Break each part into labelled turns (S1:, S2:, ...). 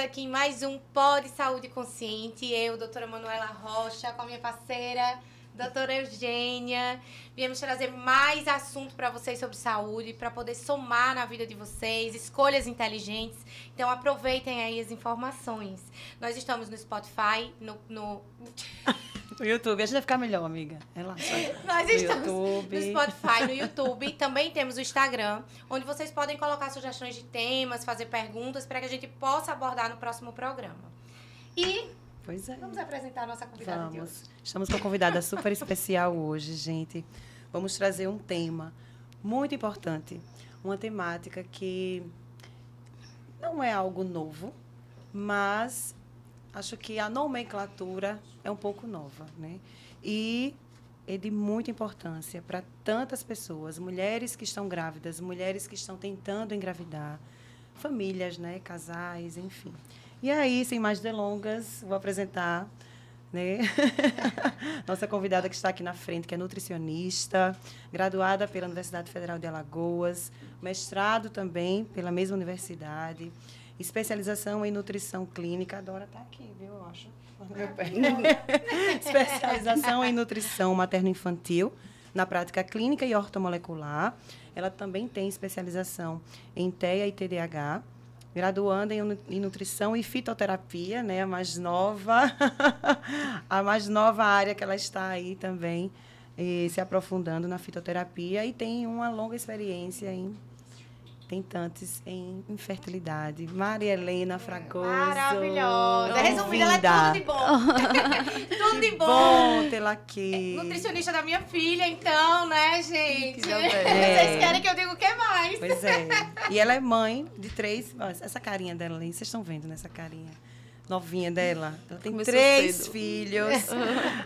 S1: aqui em mais um Pod Saúde Consciente. Eu, doutora Manuela Rocha, com a minha parceira, doutora Eugênia. Viemos trazer mais assunto para vocês sobre saúde, para poder somar na vida de vocês, escolhas inteligentes. Então, aproveitem aí as informações. Nós estamos no Spotify, no
S2: YouTube. A gente vai ficar melhor, amiga. Relaxa.
S1: Nós estamos no Spotify, no YouTube. Também temos o Instagram, onde vocês podem colocar sugestões de temas, fazer perguntas, para que a gente possa abordar no próximo programa. E
S2: pois é.
S1: Vamos apresentar a nossa convidada de hoje.
S2: Estamos com uma convidada super especial hoje, gente. Vamos trazer um tema muito importante. Uma temática que não é algo novo, mas acho que a nomenclatura é um pouco nova, né? E é de muita importância para tantas pessoas, mulheres que estão grávidas, mulheres que estão tentando engravidar, famílias, né? Casais, enfim. E aí, sem mais delongas, vou apresentar, né? Nossa convidada que está aqui na frente, que é nutricionista, graduada pela Universidade Federal de Alagoas, mestrado também pela mesma universidade, especialização em nutrição clínica. A Dora está aqui, viu? Eu acho. No meu pé. Especialização em nutrição materno-infantil, na prática clínica e ortomolecular. Ela também tem especialização em TEA e TDAH, graduanda em nutrição e fitoterapia, né? A mais nova área que ela está aí também, se aprofundando na fitoterapia, e tem uma longa experiência em tentantes em infertilidade. Maria Helena Fragoso.
S1: Maravilhosa. Resumida, ela é tudo de bom. Tudo de bom.
S2: Bom tê-la aqui.
S1: Nutricionista da minha filha, então, né, gente?
S2: É.
S1: Vocês querem que eu diga o que mais?
S2: Pois é. E ela é mãe de 3... Essa carinha dela ali, vocês estão vendo nessa carinha novinha dela? Ela tem
S3: Começou
S2: 3
S3: cedo.
S2: filhos.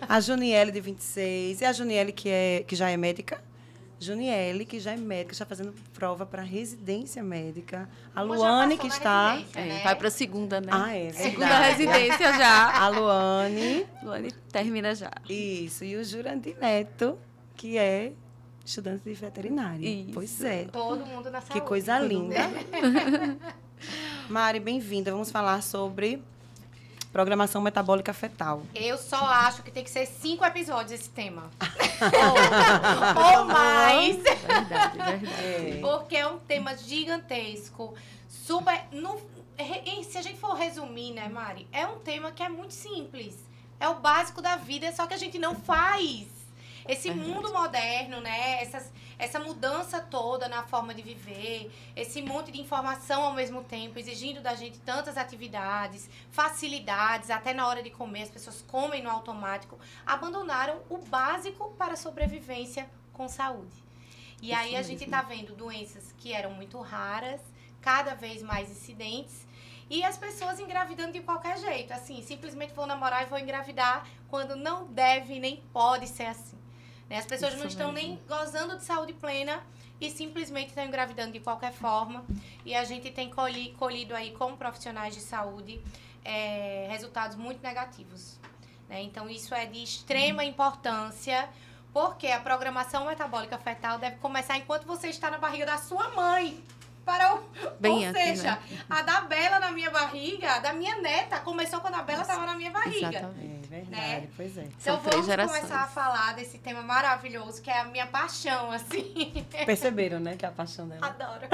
S2: A Juniele, de 26. E a Juniele, que já é médica. Juniele, que já é médica, está fazendo prova para residência médica. A Luane, que está...
S1: Né?
S3: Vai para a segunda, né?
S2: Ah, é.
S3: Segunda
S2: verdade.
S3: residência já.
S2: A Luane.
S3: Luane termina já.
S2: Isso. E o Jurandir Neto, que é estudante de veterinária.
S3: Isso.
S2: Pois é.
S1: Todo mundo na saúde.
S2: Que coisa linda. Mari, bem-vinda. Vamos falar sobre programação metabólica fetal.
S1: Eu só acho que tem que ser 5 episódios esse tema. Ou mais.
S3: Verdade, verdade.
S1: Porque é um tema gigantesco. Super... se a gente for resumir, né, Mari? É um tema que é muito simples. É o básico da vida, só que a gente não faz. Esse mundo moderno, né? Essa mudança toda na forma de viver, esse monte de informação ao mesmo tempo, exigindo da gente tantas atividades, facilidades, até na hora de comer, as pessoas comem no automático, abandonaram o básico para a sobrevivência com saúde. E aí a gente tá vendo doenças que eram muito raras, cada vez mais incidentes, e as pessoas engravidando de qualquer jeito, assim, simplesmente vou namorar e vou engravidar, quando não deve nem pode ser assim. As pessoas não estão nem gozando de saúde plena e simplesmente estão engravidando de qualquer forma. E a gente tem colhido aí, como profissionais de saúde, resultados muito negativos. Né? Então, isso é de extrema importância, porque a programação metabólica fetal deve começar enquanto você está na barriga da sua mãe.
S3: Bem
S1: Ou
S3: antes,
S1: seja,
S3: né?
S1: a da Bela na minha barriga, da minha neta, começou quando a Bela estava na minha barriga.
S3: Exatamente.
S2: É verdade,
S1: Né?
S2: pois é.
S1: Então
S3: São 3
S1: vamos
S3: gerações.
S1: começar a falar desse tema maravilhoso, que é a minha paixão, assim.
S2: Perceberam, né, que é a paixão dela.
S1: Adoro.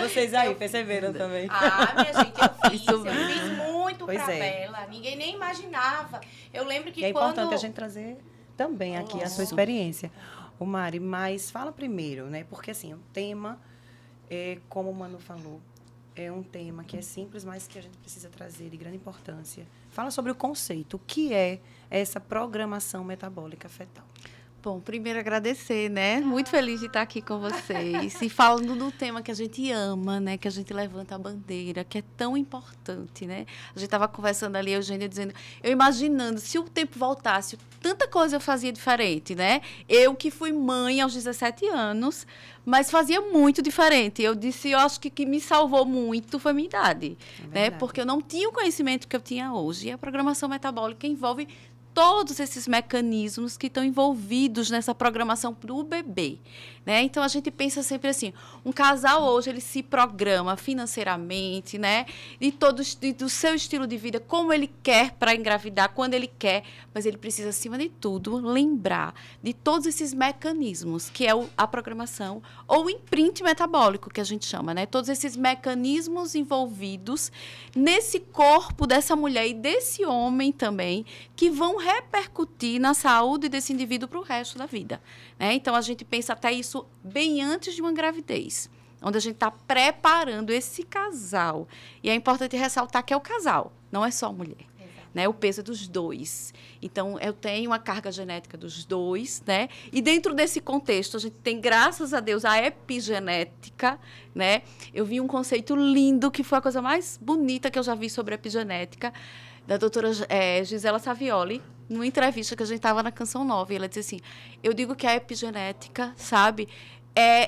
S2: Vocês aí perceberam também.
S1: Ah, minha gente, eu
S3: Isso
S1: fiz muito
S2: Pois
S1: pra
S2: é.
S1: Bela. Ninguém nem imaginava. Eu lembro que
S2: E é
S1: quando...
S2: importante a gente trazer também aqui a sua experiência. Ô Mari, mas fala primeiro, né? Porque assim, o tema, como o Manu falou, é um tema que é simples, mas que a gente precisa trazer de grande importância. Fala sobre o conceito. O que é essa programação metabólica fetal?
S3: Bom, primeiro agradecer, né? Muito feliz de estar aqui com vocês. E falando do tema que a gente ama, né? Que a gente levanta a bandeira, que é tão importante, né? A gente estava conversando ali, Eugênia, dizendo... Eu imaginando, se o tempo voltasse, tanta coisa eu fazia diferente, né? Eu que fui mãe aos 17 anos, mas fazia muito diferente. Eu disse, eu acho que o que me salvou muito foi a minha idade, né? Porque eu não tinha o conhecimento que eu tinha hoje. E a programação metabólica envolve todos esses mecanismos que estão envolvidos nessa programação para o bebê, né? Então, a gente pensa sempre assim, um casal hoje, ele se programa financeiramente, né? Do seu estilo de vida, como ele quer para engravidar, quando ele quer, mas ele precisa, acima de tudo, lembrar de todos esses mecanismos, que é a programação, ou o imprint metabólico, que a gente chama, né? Todos esses mecanismos envolvidos nesse corpo dessa mulher e desse homem também, que vão repercutir na saúde desse indivíduo para o resto da vida, né? Então, a gente pensa até isso bem antes de uma gravidez, onde a gente está preparando esse casal. E é importante ressaltar que é o casal, não é só a mulher. Né, o peso dos dois. Então, eu tenho a carga genética dos dois, né? E dentro desse contexto, a gente tem, graças a Deus, a epigenética, né? Eu vi um conceito lindo, que foi a coisa mais bonita que eu já vi sobre epigenética, da doutora Gisela Savioli, numa entrevista que a gente estava na Canção Nova. E ela disse assim, eu digo que a epigenética, sabe,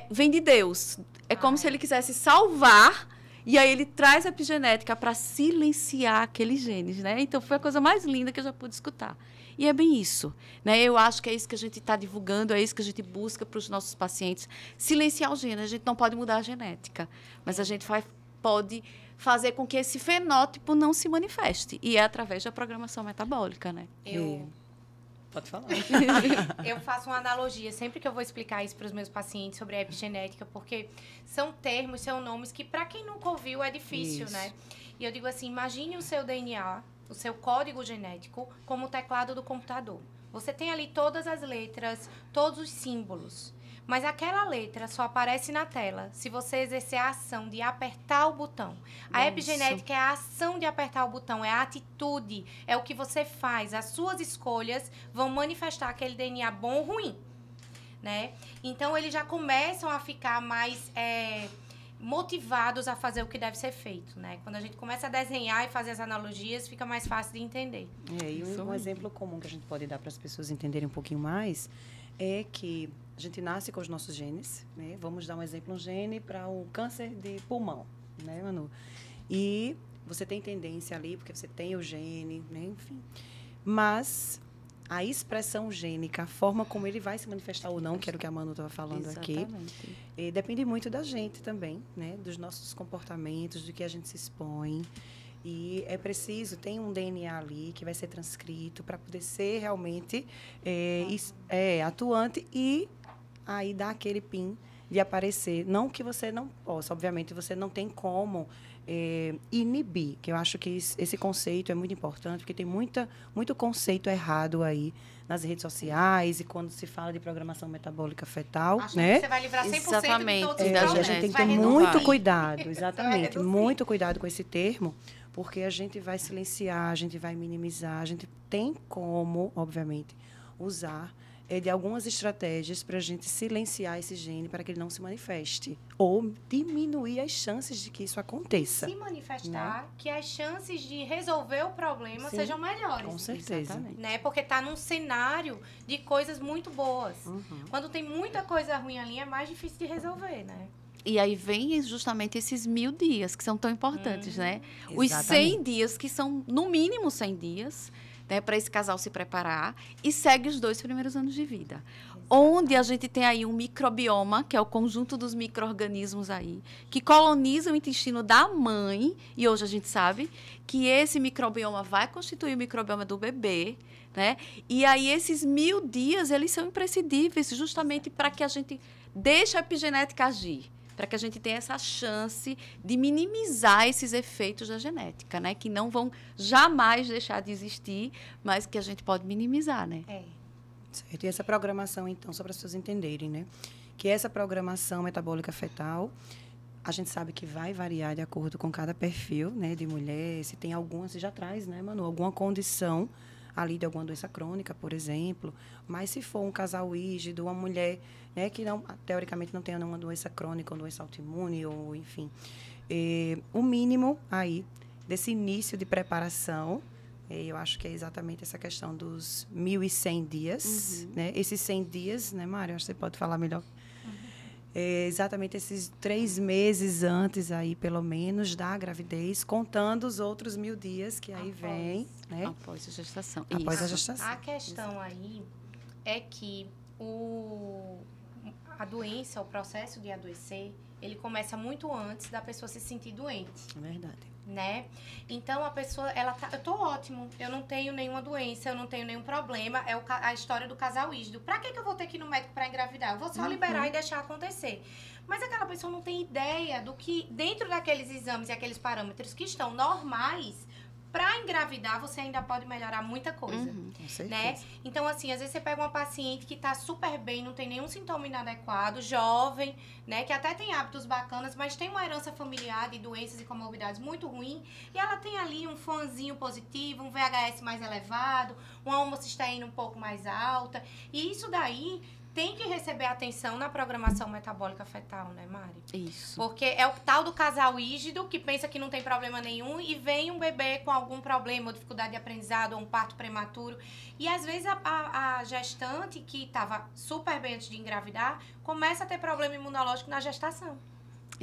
S3: vem de Deus. É como se ele quisesse salvar. E aí ele traz a epigenética para silenciar aqueles genes, né? Então, foi a coisa mais linda que eu já pude escutar. E é bem isso, né? Eu acho que é isso que a gente está divulgando, é isso que a gente busca para os nossos pacientes. Silenciar o gene. A gente não pode mudar a genética, mas a gente pode fazer com que esse fenótipo não se manifeste. E é através da programação metabólica, né?
S2: Pode falar.
S1: Eu faço uma analogia sempre que eu vou explicar isso para os meus pacientes sobre a epigenética, porque são termos, são nomes que, para quem nunca ouviu, é difícil,
S2: isso,
S1: né? E eu digo assim, imagine o seu DNA, o seu código genético, como o teclado do computador. Você tem ali todas as letras, todos os símbolos. Mas aquela letra só aparece na tela se você exercer a ação de apertar o botão. A epigenética é a ação de apertar o botão, é a atitude, é o que você faz. As suas escolhas vão manifestar aquele DNA bom ou ruim, né? Então, eles já começam a ficar mais motivados a fazer o que deve ser feito, né? Quando a gente começa a desenhar e fazer as analogias, fica mais fácil de entender.
S2: E um exemplo comum que a gente pode dar para as pessoas entenderem um pouquinho mais é que a gente nasce com os nossos genes, né? Vamos dar um exemplo, um gene para o câncer de pulmão, né, Manu? E você tem tendência ali, porque você tem o gene, né? Enfim. Mas a expressão gênica, a forma como ele vai se manifestar ou não, que era o que a Manu estava falando aqui, depende muito da gente também, né? Dos nossos comportamentos, do que a gente se expõe. E é preciso, tem um DNA ali que vai ser transcrito para poder ser realmente atuante e aí dar aquele PIN de aparecer. Não que você não possa, obviamente, você não tem como inibir, que eu acho que esse conceito é muito importante, porque tem muito conceito errado aí nas redes sociais e quando se fala de programação metabólica fetal,
S1: acho
S2: né?
S1: Que você vai livrar 100% de todos os problemas.
S2: A gente tem que ter muito cuidado, exatamente, muito cuidado com esse termo, porque a gente vai silenciar, a gente vai minimizar, a gente tem como, obviamente, usar de algumas estratégias para a gente silenciar esse gene para que ele não se manifeste ou diminuir as chances de que isso aconteça.
S1: Se manifestar, né? Que as chances de resolver o problema sejam melhores.
S2: Com certeza.
S1: Né? Porque está num cenário de coisas muito boas. Quando tem muita coisa ruim ali, é mais difícil de resolver, né?
S3: E aí vem justamente esses 1000 dias, que são tão importantes, né? Os 100 dias, que são no mínimo 100 dias, né, para esse casal se preparar, e segue os 2 primeiros anos de vida. Onde a gente tem aí um microbioma, que é o conjunto dos micro-organismos aí, que colonizam o intestino da mãe, e hoje a gente sabe que esse microbioma vai constituir o microbioma do bebê, né? E aí esses 1000 dias, eles são imprescindíveis justamente para que a gente deixe a epigenética agir, para que a gente tenha essa chance de minimizar esses efeitos da genética, né? Que não vão jamais deixar de existir, mas que a gente pode minimizar, né?
S2: Certo. E essa programação, então, só para as pessoas entenderem, né? Que essa programação metabólica fetal, a gente sabe que vai variar de acordo com cada perfil, né? De mulher, se tem alguma, você já traz, né, Manu? Alguma condição ali de alguma doença crônica, por exemplo. Mas se for um casal rígido, uma mulher, né, que não, teoricamente não tenha nenhuma doença crônica, ou doença autoimune, ou enfim. O mínimo aí desse início de preparação, eu acho que é exatamente essa questão dos 1.100 dias. Né? Esses 100 dias, né, Mário? Acho que você pode falar melhor. exatamente esses 3 meses antes aí, pelo menos, da gravidez, contando os outros 1000 dias que aí vem, né?
S3: Após a gestação.
S2: Após a gestação.
S1: A questão aí é que a doença, o processo de adoecer, ele começa muito antes da pessoa se sentir doente.
S2: É verdade.
S1: Né? Então, a pessoa, eu tô ótimo, eu não tenho nenhuma doença, eu não tenho nenhum problema, é a história do casal hígido. Pra que eu vou ter que ir no médico pra engravidar? Eu vou só liberar e deixar acontecer. Mas aquela pessoa não tem ideia do que, dentro daqueles exames e aqueles parâmetros que estão normais, pra engravidar, você ainda pode melhorar muita coisa,
S2: Com certeza.
S1: né? Então, assim, às vezes você pega uma paciente que tá super bem, não tem nenhum sintoma inadequado, jovem, né? Que até tem hábitos bacanas, mas tem uma herança familiar de doenças e comorbidades muito ruim, e ela tem ali um FANzinho positivo, um VHS mais elevado, uma homocisteína um pouco mais alta, e isso daí tem que receber atenção na programação metabólica fetal, né, Mari?
S3: Isso.
S1: Porque é o tal do casal rígido que pensa que não tem problema nenhum e vem um bebê com algum problema, ou dificuldade de aprendizado, ou um parto prematuro. E às vezes a gestante que estava super bem antes de engravidar começa a ter problema imunológico na gestação.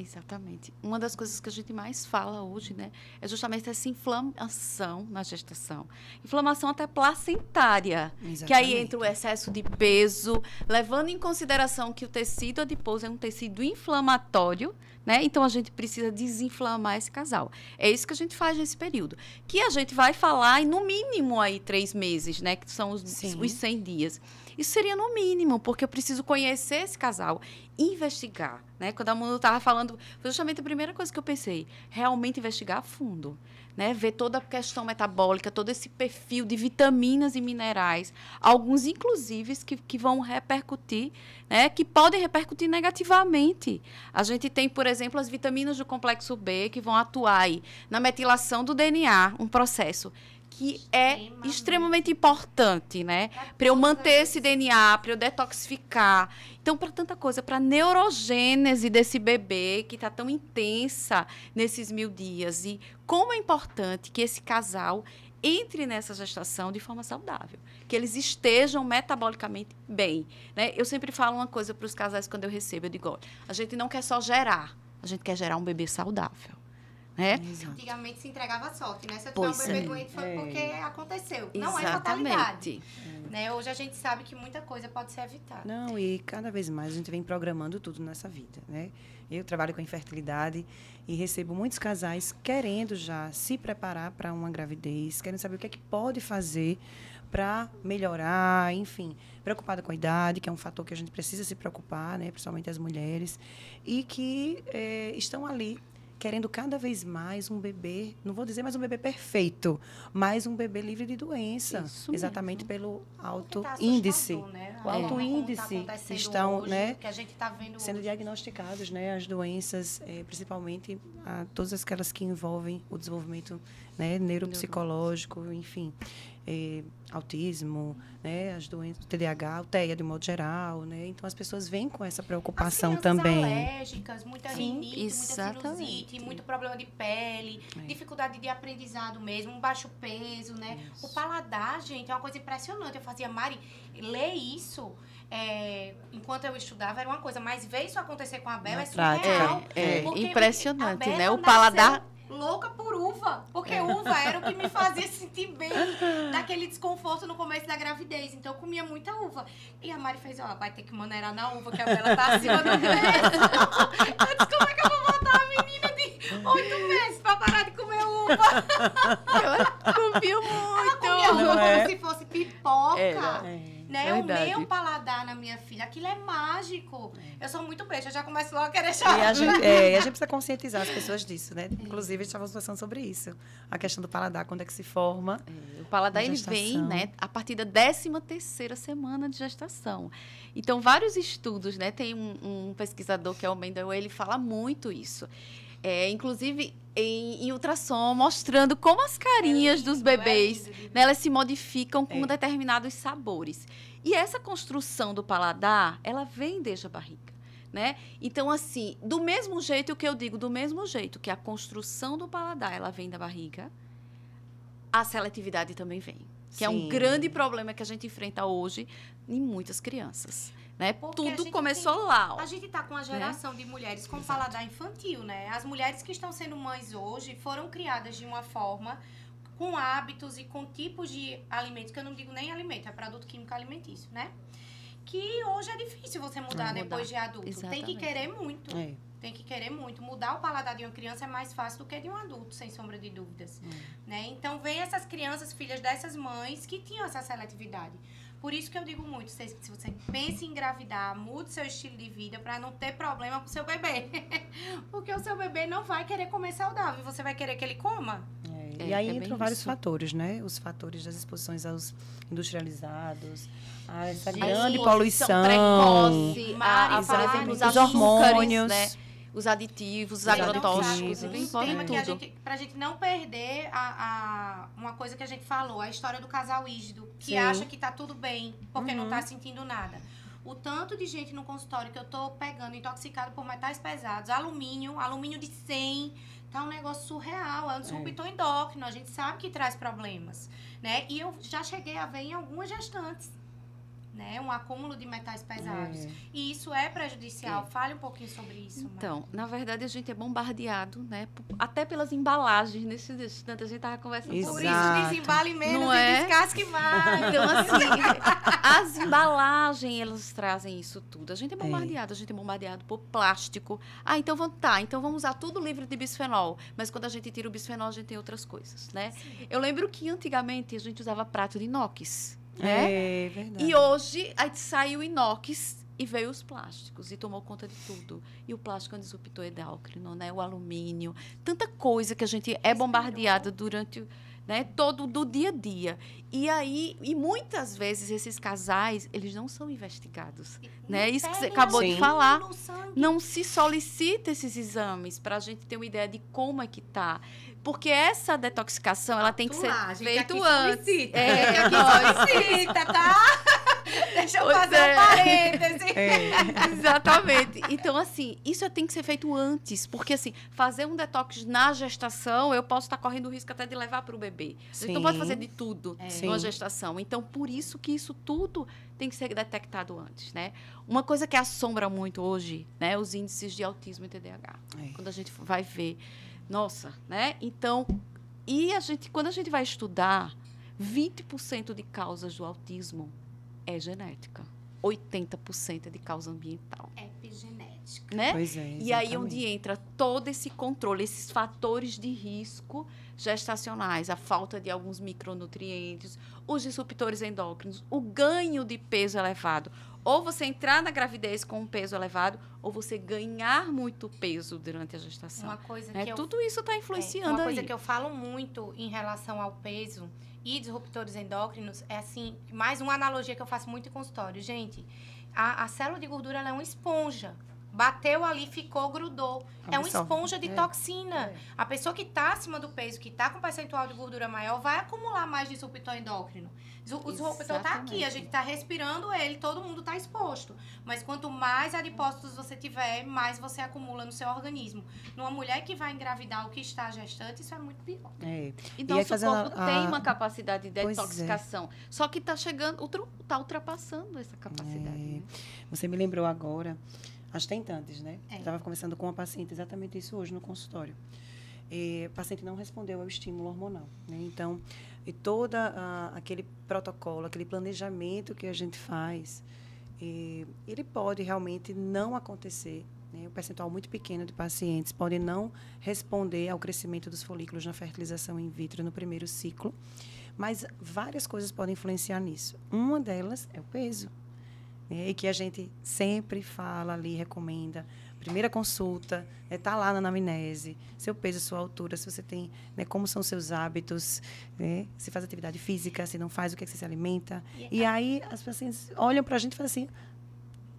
S3: Exatamente. Uma das coisas que a gente mais fala hoje, né, é justamente essa inflamação na gestação. Inflamação até placentária,
S2: Exatamente.
S3: que aí entra o excesso de peso, levando em consideração que o tecido adiposo é um tecido inflamatório, né? Então, a gente precisa desinflamar esse casal. É isso que a gente faz nesse período. Que a gente vai falar em, no mínimo, aí 3 meses, né? Que são os 100 dias. Isso seria no mínimo, porque eu preciso conhecer esse casal, investigar, né? Quando a Manu estava falando, foi justamente a primeira coisa que eu pensei, realmente investigar a fundo, né? Ver toda a questão metabólica, todo esse perfil de vitaminas e minerais, alguns inclusive que vão repercutir, né? Que podem repercutir negativamente. A gente tem, por exemplo, as vitaminas do complexo B que vão atuar aí na metilação do DNA, um processo que é extremamente importante, né? Para eu manter esse DNA, para eu detoxificar. Então, para tanta coisa, para a neurogênese desse bebê que está tão intensa nesses 1000 dias. E como é importante que esse casal entre nessa gestação de forma saudável, que eles estejam metabolicamente bem, né? Eu sempre falo uma coisa para os casais quando eu recebo, eu digo, olha, a gente não quer só gerar, a gente quer gerar um bebê saudável. Né?
S1: Antigamente se entregava sorte, né? Se eu tiver um bebê doente foi porque aconteceu. Não é
S3: Exatamente.
S1: fatalidade. Né? Hoje a gente sabe que muita coisa pode ser evitada.
S2: Não, e cada vez mais a gente vem programando tudo nessa vida, né? Eu trabalho com infertilidade e recebo muitos casais querendo já se preparar para uma gravidez, querendo saber o que é que pode fazer para melhorar, enfim, preocupada com a idade, que é um fator que a gente precisa se preocupar, né? Principalmente as mulheres, e que estão ali querendo cada vez mais um bebê, não vou dizer mais um bebê perfeito, mas um bebê livre de doença.
S3: Isso
S2: exatamente
S3: mesmo.
S2: pelo alto
S1: Tá
S2: índice.
S1: né?
S2: O alto índice
S1: tá
S2: estão,
S1: hoje,
S2: né,
S1: que a gente tá vendo
S2: sendo
S1: hoje.
S2: diagnosticados, né, as doenças, principalmente todas aquelas que envolvem o desenvolvimento, né, neuropsicológico, enfim, autismo, né, as doenças, TDAH, o TEA de modo geral, né, então as pessoas vêm com essa preocupação
S1: as crianças
S2: também.
S1: alérgicas, muita rinite,
S3: exatamente.
S1: muita sinusite, muito problema de pele, dificuldade de aprendizado mesmo, um baixo peso, né?
S2: Isso.
S1: O paladar, gente, é uma coisa impressionante. Eu fazia, Mari, ler isso enquanto eu estudava era uma coisa, mas ver isso acontecer com a Bela
S2: Na
S1: é surreal.
S3: É
S1: porque
S3: impressionante,
S1: a Bela
S3: né? O
S1: nasceu
S3: paladar
S1: louca por uva, porque uva era o que me fazia sentir bem daquele desconforto no começo da gravidez. Então eu comia muita uva. E a Mari fez, ó, vai ter que maneirar na uva, que a Bela tá acima do peso. Eu disse, como é que eu vou botar a menina de 8 meses pra parar de comer uva?
S3: ela comia muito.
S1: Comia uva
S2: Não é?
S1: como se fosse pipoca.
S3: Era.
S1: Né?
S3: Verdade.
S1: O meu paladar na minha filha, aquilo é mágico. Eu sou muito beixa, eu já começo logo a querer
S2: E
S1: chorar.
S2: a gente precisa conscientizar as pessoas disso, né? Inclusive, estávamos conversando sobre isso. A questão do paladar, quando é que se forma.
S3: O paladar, ele
S2: gestação.
S3: vem, né, a partir da 13ª semana de gestação. Então, vários estudos, né? Tem um pesquisador, que é o Mendel, ele fala muito isso. Inclusive, em ultrassom, mostrando como as carinhas dos bebês, né, elas se modificam com determinados sabores. E essa construção do paladar, ela vem desde a barriga. Né? Então, assim, do mesmo jeito que eu digo, do mesmo jeito que a construção do paladar, ela vem da barriga, a seletividade também vem. Que é um
S2: Sim.
S3: grande problema que a gente enfrenta hoje em muitas crianças. né?
S1: Porque a
S3: Tudo
S1: gente
S3: começou lá, ó.
S1: A gente está com uma geração de mulheres com paladar infantil, né? As mulheres que estão sendo mães hoje foram criadas de uma forma, com hábitos e com tipos de alimentos, que eu não digo nem alimento, é produto químico alimentício, né? Que hoje é difícil você mudar depois de adulto.
S3: Exatamente.
S1: Tem que querer muito.
S2: É.
S1: Tem que querer muito. Mudar o paladar de uma criança é mais fácil do que de um adulto, sem sombra de dúvidas. Né? Então, vem essas crianças, filhas dessas mães, que tinham essa seletividade. Por isso que eu digo muito, se você pensa em engravidar, mude seu estilo de vida para não ter problema com o seu bebê. Porque o seu bebê não vai querer comer saudável, você vai querer que ele coma.
S2: E aí
S3: é bem
S2: entram vários
S3: isso.
S2: fatores, né? Os fatores das exposições aos industrializados, a essa
S3: A
S2: grande
S3: exposição
S2: poluição,
S3: precoce,
S1: Mari,
S3: por
S1: fala
S3: exemplo,
S1: muito.
S3: os
S2: os
S3: açúcares,
S2: hormônios,
S3: né? Os aditivos, os
S2: Os
S3: agrotóxicos,
S2: aditivos.
S1: Um tema que a
S3: tudo.
S1: gente, pra gente não perder uma coisa que a gente falou, a história do casal rígido, que
S2: Sim.
S1: acha que tá tudo bem, porque não tá sentindo nada. O tanto de gente no consultório que eu tô pegando intoxicado por metais pesados, alumínio de 100, tá um negócio surreal, é um disruptor endócrino, a gente sabe que traz problemas, né? E eu já cheguei a ver em algumas gestantes, né? Um acúmulo de metais pesados. E isso é prejudicial. Fale um pouquinho sobre isso, Mari.
S3: Então, na verdade, a gente é bombardeado, né? Até pelas embalagens. Nesse instante, a gente estava conversando
S2: Exato.
S1: Por isso, desembale menos
S3: Não
S1: e
S3: é?
S1: descasque mais.
S3: Então, assim, as embalagens, elas trazem isso tudo. A gente é bombardeado por plástico. Ah, então vamos usar tudo livre de bisfenol. Mas quando a gente tira o bisfenol, a gente tem outras coisas, né? Eu lembro que antigamente a gente usava prato de inox, né?
S2: É verdade.
S3: E hoje, aí saiu o inox e veio os plásticos e tomou conta de tudo. E o plástico é um disruptor endócrino, né? O alumínio, tanta coisa que a gente é bombardeado durante, né, todo do dia a dia. E aí, e muitas vezes esses casais, eles não são investigados, né? Isso que você acabou de
S2: Sim.
S3: falar.
S1: No sangue.
S3: Não se solicita esses exames para a gente ter uma ideia de como é que tá. Porque essa detoxicação, ela tem que ser feita antes.
S1: É,
S3: nós.
S1: solicita, tá? Deixa eu
S3: Pois
S1: fazer
S3: é.
S1: um parêntese.
S3: Exatamente. Então, assim, isso tem que ser feito antes. Porque, assim, fazer um detox na gestação, eu posso estar correndo o risco até de levar para o bebê. A gente não
S2: Sim.
S3: pode fazer de tudo numa
S2: Sim.
S3: gestação. Então, por isso que isso tudo tem que ser detectado antes, né? Uma coisa que assombra muito hoje, né? Os índices de autismo e TDAH.
S2: É.
S3: Quando a gente vai ver, nossa, né? Então, quando a gente vai estudar, 20% de causas do autismo é genética. 80% é de causa ambiental,
S1: Epigenética.
S3: né?
S2: Pois é,
S3: E aí
S2: exatamente.
S3: onde entra todo esse controle, esses fatores de risco gestacionais, a falta de alguns micronutrientes, os disruptores endócrinos, o ganho de peso elevado. Ou você entrar na gravidez com um peso elevado, ou você ganhar muito peso durante a gestação.
S1: Uma coisa
S3: Né?
S1: que eu
S3: Tudo isso está influenciando
S1: Uma coisa
S3: aí.
S1: que eu falo muito em relação ao peso e disruptores endócrinos é assim, mais uma analogia que eu faço muito em consultório. Gente, a célula de gordura ela é uma esponja. Bateu ali, ficou, grudou. É uma
S2: Absorve.
S1: esponja de toxina. A pessoa que está acima do peso, que está com percentual de gordura maior, vai acumular mais disruptor endócrino. O disruptor está aqui,
S3: Exatamente.
S1: a gente está respirando ele, todo mundo está exposto. Mas quanto mais adipócitos você tiver, mais você acumula no seu organismo. Numa mulher que vai engravidar ou que está gestante, isso é muito pior.
S2: É.
S3: E
S2: aí,
S3: nosso
S2: fazendo
S3: corpo tem uma capacidade de
S2: Pois é.
S3: detoxicação. Só que está chegando, está ultrapassando essa capacidade. Né?
S2: Você me lembrou agora, as tentantes, né?
S1: É.
S2: Estava conversando com uma paciente exatamente isso hoje no consultório. E a paciente não respondeu ao estímulo hormonal, né? Então, e todo aquele protocolo, aquele planejamento que a gente faz, ele pode realmente não acontecer. Né? Um percentual muito pequeno de pacientes pode não responder ao crescimento dos folículos na fertilização in vitro no primeiro ciclo, mas várias coisas podem influenciar nisso. Uma delas é o peso. E que a gente sempre fala ali, recomenda. Primeira consulta, tá lá na anamnese, seu peso, sua altura, se você tem, né, como são seus hábitos, né, se faz atividade física, se não faz, o que é que você se alimenta. E aí as pacientes olham para a gente e falam assim,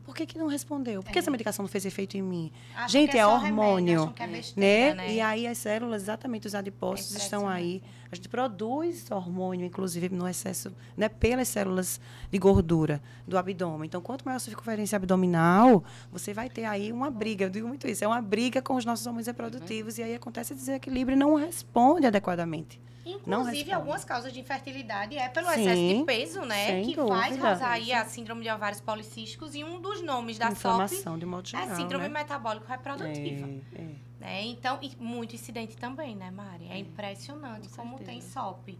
S2: por que não respondeu? Por que essa medicação não fez efeito em mim?
S1: Acham
S2: Gente,
S1: que
S2: é
S1: só
S2: hormônio,
S1: remédio, acham que é besteira,
S2: né? E aí as células, exatamente, os adipócitos estão aí. A gente produz hormônio, inclusive, no excesso, né, pelas células de gordura do abdômen. Então, quanto maior a circunferência abdominal, você vai ter aí uma briga. Eu digo muito isso, é uma briga com os nossos hormônios reprodutivos. E aí acontece esse desequilíbrio e não responde adequadamente. Não
S1: Inclusive,
S2: responde.
S1: algumas causas de infertilidade é pelo
S2: Sim,
S1: excesso de peso, né?
S2: sem
S1: Que
S2: dúvida.
S1: faz causar aí a síndrome de ovários policísticos. E um dos nomes da SOP
S2: Inflamação de modo geral,
S1: é síndrome
S2: né?
S1: metabólico reprodutiva.
S2: É.
S1: Né? Então, e muito incidente também, né, Mari? É impressionante
S3: Com
S1: como
S3: certeza.
S1: tem SOP.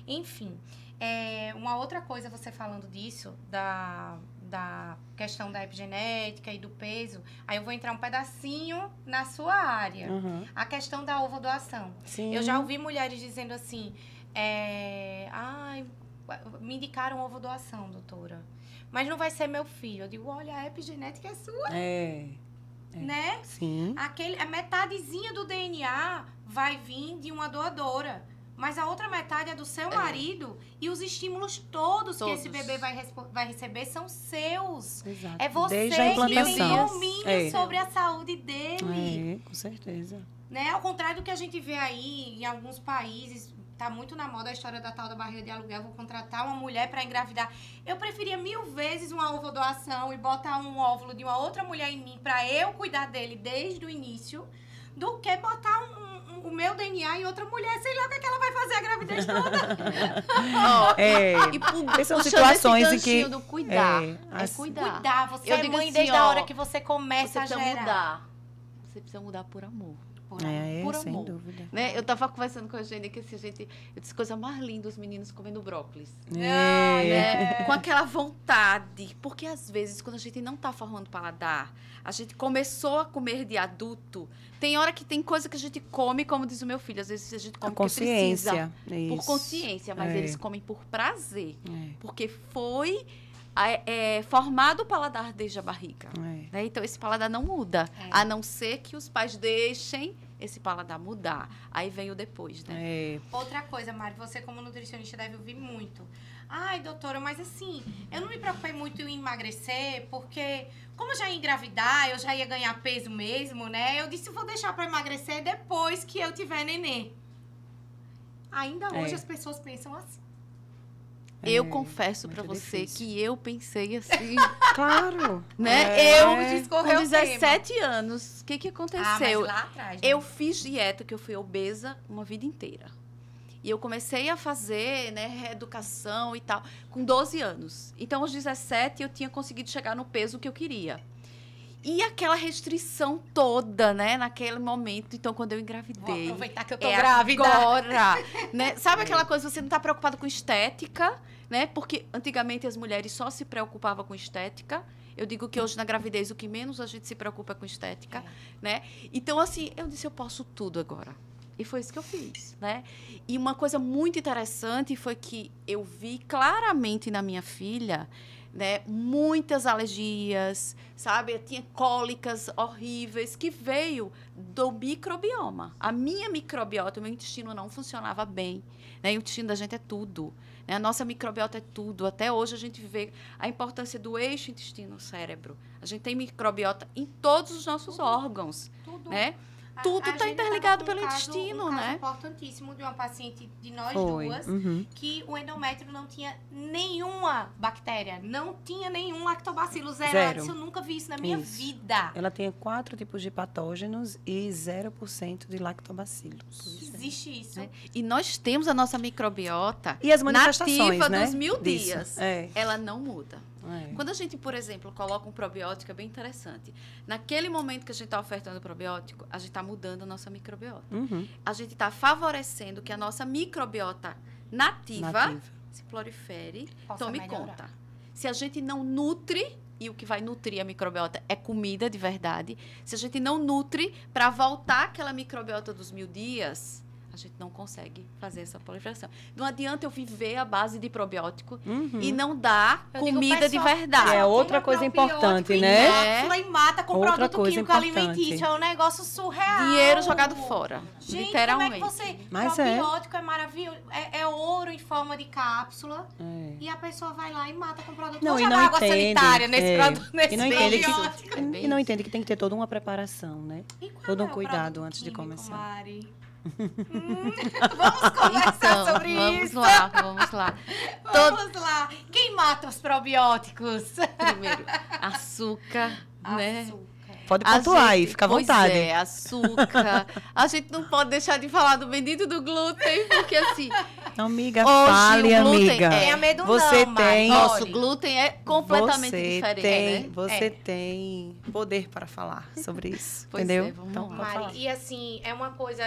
S1: Enfim, uma outra coisa, você falando disso, da questão da epigenética e do peso, aí eu vou entrar um pedacinho na sua área.
S2: Uhum.
S1: A questão da ovodoação.
S2: Sim.
S1: Eu já ouvi mulheres dizendo assim, ai, me indicaram ovodoação, doutora. Mas não vai ser meu filho. Eu digo, olha, a epigenética é sua, né?
S2: Sim.
S1: A metadezinha do DNA vai vir de uma doadora. Mas a outra metade é do seu marido e os estímulos todos que esse bebê vai receber são seus.
S2: Exato.
S1: É você
S2: Desde a
S1: que tem
S2: implantação.
S1: domínio sobre a saúde dele.
S2: Com certeza.
S1: Né? Ao contrário do que a gente vê aí em alguns países, tá muito na moda a história da tal da barriga de aluguel, vou contratar uma mulher para engravidar. Eu preferia 1000 vezes uma ovodoação e botar um óvulo de uma outra mulher em mim para eu cuidar dele desde o início, do que botar o meu DNA em outra mulher, sei lá o que ela vai fazer a gravidez toda.
S3: E
S2: São
S3: puxando
S2: situações
S3: esse
S2: em que
S3: ganchinho do cuidar.
S2: as-
S1: Cuidar, você
S3: Eu
S1: é
S3: digo
S1: mãe
S3: assim,
S1: desde a
S3: ó,
S1: hora que você começa
S3: Você
S1: a
S3: precisa
S1: gerar.
S3: mudar. Você precisa mudar por amor. Por
S2: sem
S3: amor.
S2: dúvida.
S3: Né? Eu tava conversando com a Eugênia que assim, eu disse coisa mais linda os meninos comendo brócolis. Né? Com aquela vontade. Porque às vezes, quando a gente não tá formando paladar, a gente começou a comer de adulto. Tem hora que tem coisa que a gente come, como diz o meu filho, às vezes a gente come
S2: A
S3: porque precisa.
S2: consciência.
S3: Por
S2: Isso.
S3: consciência, mas eles comem por prazer.
S2: É.
S3: Porque foi formado o paladar desde a barriga.
S2: É.
S3: Né? Então, esse paladar não muda. A não ser que os pais deixem esse paladar mudar. Aí vem o depois, né?
S2: É.
S1: Outra coisa, Mari, você como nutricionista deve ouvir muito. Ai, doutora, mas assim, eu não me preocupei muito em emagrecer, porque como eu já ia engravidar, eu já ia ganhar peso mesmo, né? Eu disse, vou deixar pra emagrecer depois que eu tiver nenê. Ainda hoje as pessoas pensam assim.
S3: Eu confesso pra
S2: muito
S3: você
S2: difícil.
S3: que eu pensei assim,
S2: Claro.
S3: né? Eu,
S1: Vamos
S3: com
S1: discorrer o
S3: 17 anos, o que
S1: Ah, mas
S3: aconteceu?
S1: lá atrás, né?
S3: Eu fiz dieta, que eu fui obesa uma vida inteira. E eu comecei a fazer, né, reeducação e tal, com 12 anos. Então, aos 17, eu tinha conseguido chegar no peso que eu queria. E aquela restrição toda, né, naquele momento. Então, quando eu
S1: Vou
S3: engravidei.
S1: aproveitar que eu tô grávida.
S3: Agora, né? Sabe aquela coisa, você não tá preocupado com estética, né? Porque antigamente as mulheres só se preocupavam com estética. Eu digo que hoje na gravidez o que menos a gente se preocupa é com estética, né? Então, assim, eu disse, eu posso tudo agora. E foi isso que eu fiz, né? E uma coisa muito interessante foi que eu vi claramente na minha filha, né, muitas alergias, sabe? Eu tinha cólicas horríveis que veio do microbioma. A minha microbiota, o meu intestino não funcionava bem, né? E o intestino da gente é tudo, né? A nossa microbiota é tudo. Até hoje a gente vê a importância do eixo intestino-cérebro. A gente tem microbiota em todos os nossos órgãos,
S1: Tudo.
S3: né? Tudo
S1: A
S3: está
S1: gente
S3: interligado
S1: tava com
S3: pelo
S1: um caso
S3: intestino, né?
S1: Importantíssimo de uma paciente de nós
S2: Foi.
S1: duas,
S2: Uhum.
S1: que o endométrio não tinha nenhuma bactéria, não tinha nenhum lactobacilo, zero.
S2: Zero.
S1: Ela disse, eu nunca vi isso na minha
S2: Isso.
S1: vida.
S2: Ela tinha 4 tipos de patógenos e 0% de lactobacilos.
S1: Existe isso.
S3: Né? E nós temos a nossa microbiota
S2: E as manifestações,
S3: nativa
S2: né,
S3: dos 1000
S2: disso.
S3: dias.
S2: É.
S3: Ela não muda.
S2: É.
S3: Quando a gente, por exemplo, coloca um probiótico, é bem interessante. Naquele momento que a gente está ofertando o probiótico, a gente está mudando a nossa microbiota.
S2: Uhum.
S3: A gente está favorecendo que a nossa microbiota nativa se prolifere,
S1: Possa
S3: tome
S1: melhorar.
S3: conta. Se a gente não nutre, e o que vai nutrir a microbiota é comida de verdade, se a gente não nutre para voltar aquela microbiota dos 1000 dias, a gente não consegue fazer essa proliferação. Não adianta eu viver à base de probiótico
S2: Uhum.
S3: e não dar
S1: Eu digo,
S3: comida de
S1: pessoal,
S3: verdade.
S2: É outra
S1: toma
S2: coisa
S1: probiótico
S2: importante,
S1: em
S2: né?
S1: cápsula e mata com
S2: Outra
S1: produto
S2: coisa
S1: químico
S2: importante.
S1: alimentício. É um negócio surreal.
S3: Dinheiro jogado fora,
S1: Gente,
S3: literalmente.
S1: como é que você...
S2: Mas é.
S1: probiótico é maravilhoso. É ouro em forma de cápsula.
S2: É.
S1: E a pessoa vai lá e mata com produto.
S2: Não,
S1: Vou
S2: e
S1: jogar
S2: não
S1: água
S2: entende,
S1: sanitária nesse produto, nesse
S2: e não entende que,
S1: probiótico.
S3: É bem
S2: e não
S3: isso.
S2: entende que tem que ter toda uma preparação, né?
S1: E qual
S2: Todo um
S1: é o
S2: cuidado
S1: produto
S2: antes de
S1: químico,
S2: começar.
S1: Mari? Vamos conversar sobre
S3: vamos
S1: isso.
S3: vamos lá.
S1: Vamos lá. Quem mata os probióticos?
S3: Primeiro, açúcar, né?
S1: Açúcar.
S2: Pode pontuar aí, fica à vontade.
S3: Pois é, açúcar. A gente não pode deixar de falar do bendito do glúten, porque assim...
S2: Amiga,
S3: hoje
S2: fale,
S3: o glúten
S2: amiga.
S1: Tenha medo
S2: Você
S1: não,
S2: tem...
S1: Mari.
S3: Nossa, o glúten é completamente diferente, né?
S2: Você tem poder para falar sobre isso,
S3: Pois
S2: entendeu?
S3: é, vamos
S2: Então,
S3: lá.
S2: pode falar.
S1: Mari, e assim, é uma coisa...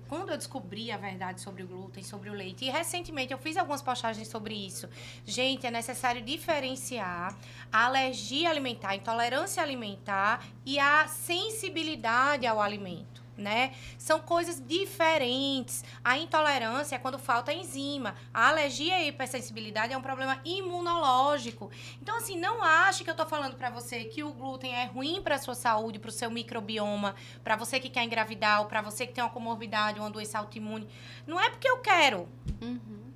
S1: quando eu descobri a verdade sobre o glúten, sobre o leite, e recentemente eu fiz algumas postagens sobre isso. Gente, é necessário diferenciar a alergia alimentar, a intolerância alimentar e a sensibilidade ao alimento, né? São coisas diferentes. A intolerância é quando falta enzima. A alergia e hipersensibilidade é um problema imunológico. Então, assim, não ache que eu tô falando pra você que o glúten é ruim pra sua saúde, pro seu microbioma, pra você que quer engravidar ou pra você que tem uma comorbidade, uma doença autoimune. Não é porque eu quero.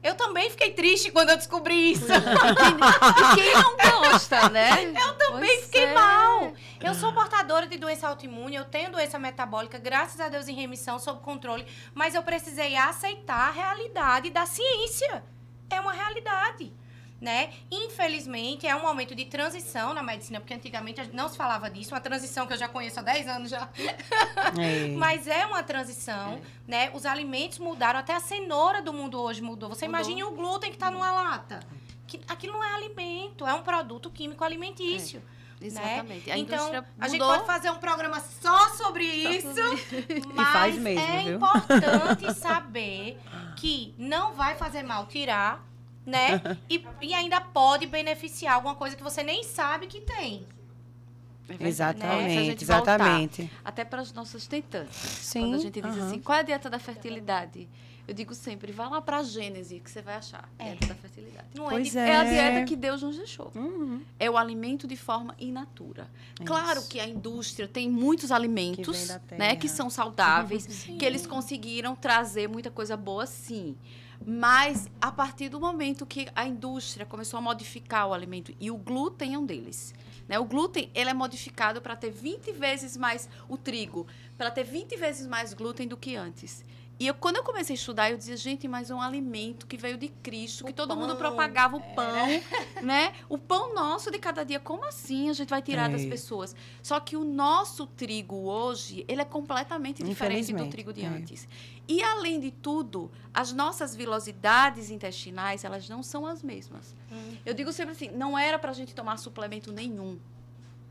S1: Eu também fiquei triste quando eu descobri isso.
S3: E quem não gosta, né?
S1: Eu também fiquei mal. Eu sou portadora de doença autoimune, eu tenho doença metabólica, graças a Deus em remissão, sob controle, mas eu precisei aceitar a realidade da ciência. É uma realidade, né? Infelizmente, é um momento de transição na medicina, porque antigamente não se falava disso, uma transição que eu já conheço há 10 anos já. Mas é uma transição, né? Os alimentos mudaram, até a cenoura do mundo hoje mudou. Você imagine o glúten que está numa lata. Aquilo não é alimento, é um produto químico alimentício.
S3: Exatamente.
S1: Né?
S3: A
S1: Então,
S3: indústria
S1: a gente
S3: mudou.
S1: pode fazer um programa só sobre isso, mas
S2: E faz mesmo,
S1: é
S2: viu?
S1: importante saber que não vai fazer mal tirar, né? E ainda pode beneficiar alguma coisa que você nem sabe que tem.
S3: É verdade, né? Se a
S2: Exatamente,
S3: gente voltar
S2: exatamente.
S3: até para as nossas tentantes.
S2: Sim,
S3: Quando a gente diz
S2: aham.
S3: assim, qual é a dieta da fertilidade? Eu digo sempre, vá lá para a Gênese, que você vai achar. Dieta da fertilidade.
S1: Não
S2: Pois
S3: É a
S2: É.
S3: dieta que Deus nos deixou.
S2: Uhum.
S3: É o alimento de forma in natura.
S2: É
S3: Claro
S2: isso.
S3: que a indústria tem muitos alimentos,
S2: Que vem da terra.
S3: né, que são saudáveis, que eles conseguiram trazer muita coisa boa, sim. Mas a partir do momento que a indústria começou a modificar o alimento, e o glúten é um deles. Né? O glúten ele é modificado para ter 20 vezes mais o trigo, para ter 20 vezes mais glúten do que antes. E quando eu comecei a estudar, eu dizia, gente, mas é um alimento que veio de Cristo, que todo mundo propagava o pão, né? O pão nosso de cada dia, como assim a gente vai tirar das pessoas? Só que o nosso trigo hoje, ele é completamente diferente do trigo de antes. E, além de tudo, as nossas vilosidades intestinais, elas não são as mesmas. Eu digo sempre assim, não era para a gente tomar suplemento nenhum.